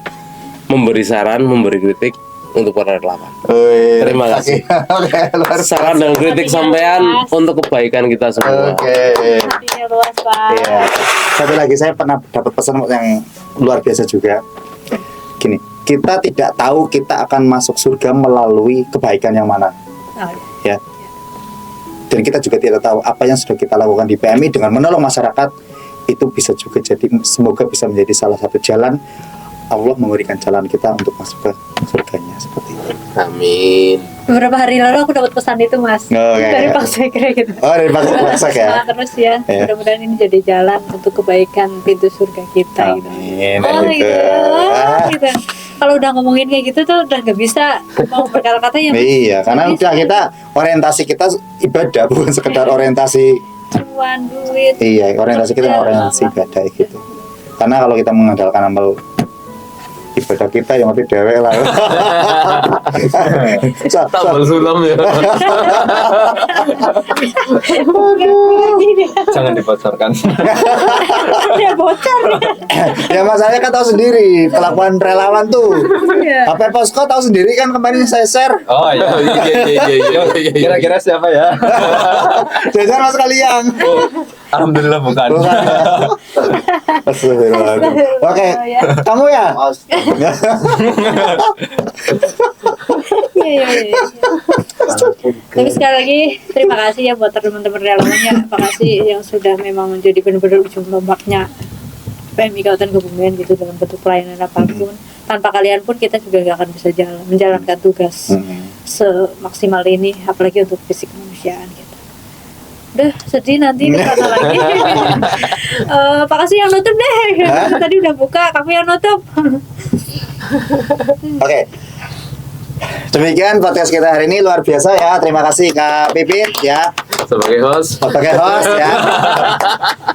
C: memberi saran, memberi kritik untuk para relawan. Terima kasih.
A: Oke, luar
C: Saran dan kritik sampean untuk kebaikan kita semua.
A: Oke.
B: Hatinya luas Pak.
A: Iya. Satu lagi saya pernah dapat pesan yang luar biasa juga. Gini, kita tidak tahu kita akan masuk surga melalui kebaikan yang mana,
B: Oh,
A: ya. Dan kita juga tidak tahu apa yang sudah kita lakukan di PMI dengan menolong masyarakat itu bisa juga jadi, semoga bisa menjadi salah satu jalan Allah memberikan jalan kita untuk masuk ke surganya seperti itu.
C: Amin.
B: Beberapa hari lalu aku dapat pesan itu Mas.
A: Oke.
B: Dari Pak Sekre gitu.
A: Oh, dari Pak Sekre ya.
B: Semangat terus ya.
A: Iya.
B: Mudah-mudahan ini jadi jalan untuk kebaikan pintu surga kita gitu.
A: Amin.
B: Oh gitu. Gitu. Kalau udah ngomongin kayak gitu tuh udah nggak bisa mau berkata-kata ya. Mas.
A: Iya, karena
B: Jadi
A: udah kita orientasi kita ibadah, bukan sekedar orientasi.
B: cuan duit.
A: Iya, orientasi kita orientasi ibadah gitu. Karena kalau kita mengandalkan amal ibadah kita yang mati dewek lah.
C: Tambah sulam ya.
D: Jangan dibocorkan.
B: Udah bocor.
A: Ya masalahnya kan tahu sendiri kelakuan relawan tuh.
B: Iya.
A: HP Posko tahu sendiri kan kemarin saya share.
D: Oh iya.
C: Iya.
D: Kira-kira siapa ya?
A: Jajan Mas kalian.
D: Alhamdulillah bukan.
A: Bukan. Astagfirullahaladzim. Oke, kamu ya?
B: Iya. Tapi sekali lagi terima kasih ya buat teman-teman relawannya. Terima kasih yang sudah memang menjadi benar-benar ujung tombaknya PMI Kabupaten Kebumen gitu dalam bentuk pelayanan apapun. Tanpa kalian pun kita juga nggak akan bisa menjalankan tugas semaksimal ini, apalagi untuk visi kemanusiaan gitu. Udah sedih nanti kesana lagi. Pak kasih yang nutup deh. Tadi udah buka, kamu yang nutup.
A: Oke. Demikian podcast kita hari ini, luar biasa ya. Terima kasih Kak Pipit ya
C: Sebagai host.
A: sebagai host ya.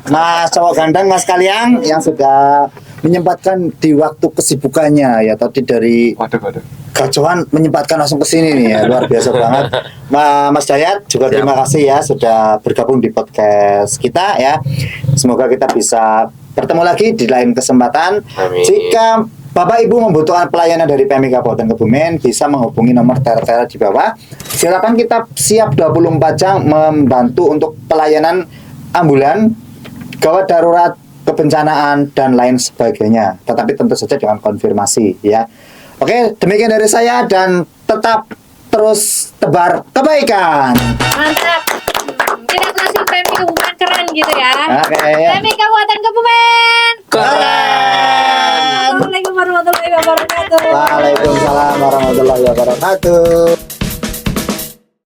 A: Mas cowok ganteng Mas Kaliang yang sudah menyempatkan di waktu kesibukannya ya, tadi dari
D: Waduh.
A: Gacuan menyempatkan langsung ke sini nih ya, luar biasa banget. Mas Dayat juga
C: Siap.
A: terima kasih ya sudah bergabung di podcast kita ya. Semoga kita bisa bertemu lagi di lain kesempatan.
C: Amin.
A: Jika Bapak Ibu membutuhkan pelayanan dari PMI Kabupaten Kebumen, bisa menghubungi nomor teler-teler di bawah. Silakan, kita siap 24 jam membantu untuk pelayanan ambulan, gawat darurat, kebencanaan dan lain sebagainya. Tetapi tentu saja dengan konfirmasi ya. Oke, demikian dari saya dan tetap terus tebar kebaikan.
B: Mantap. Kita closing PMI Kabupaten keren gitu ya.
A: Oke.
B: PMI Kabupaten Kebumen.
A: Keren.
B: Assalamualaikum warahmatullahi wabarakatuh.
A: Waalaikumsalam warahmatullahi wabarakatuh.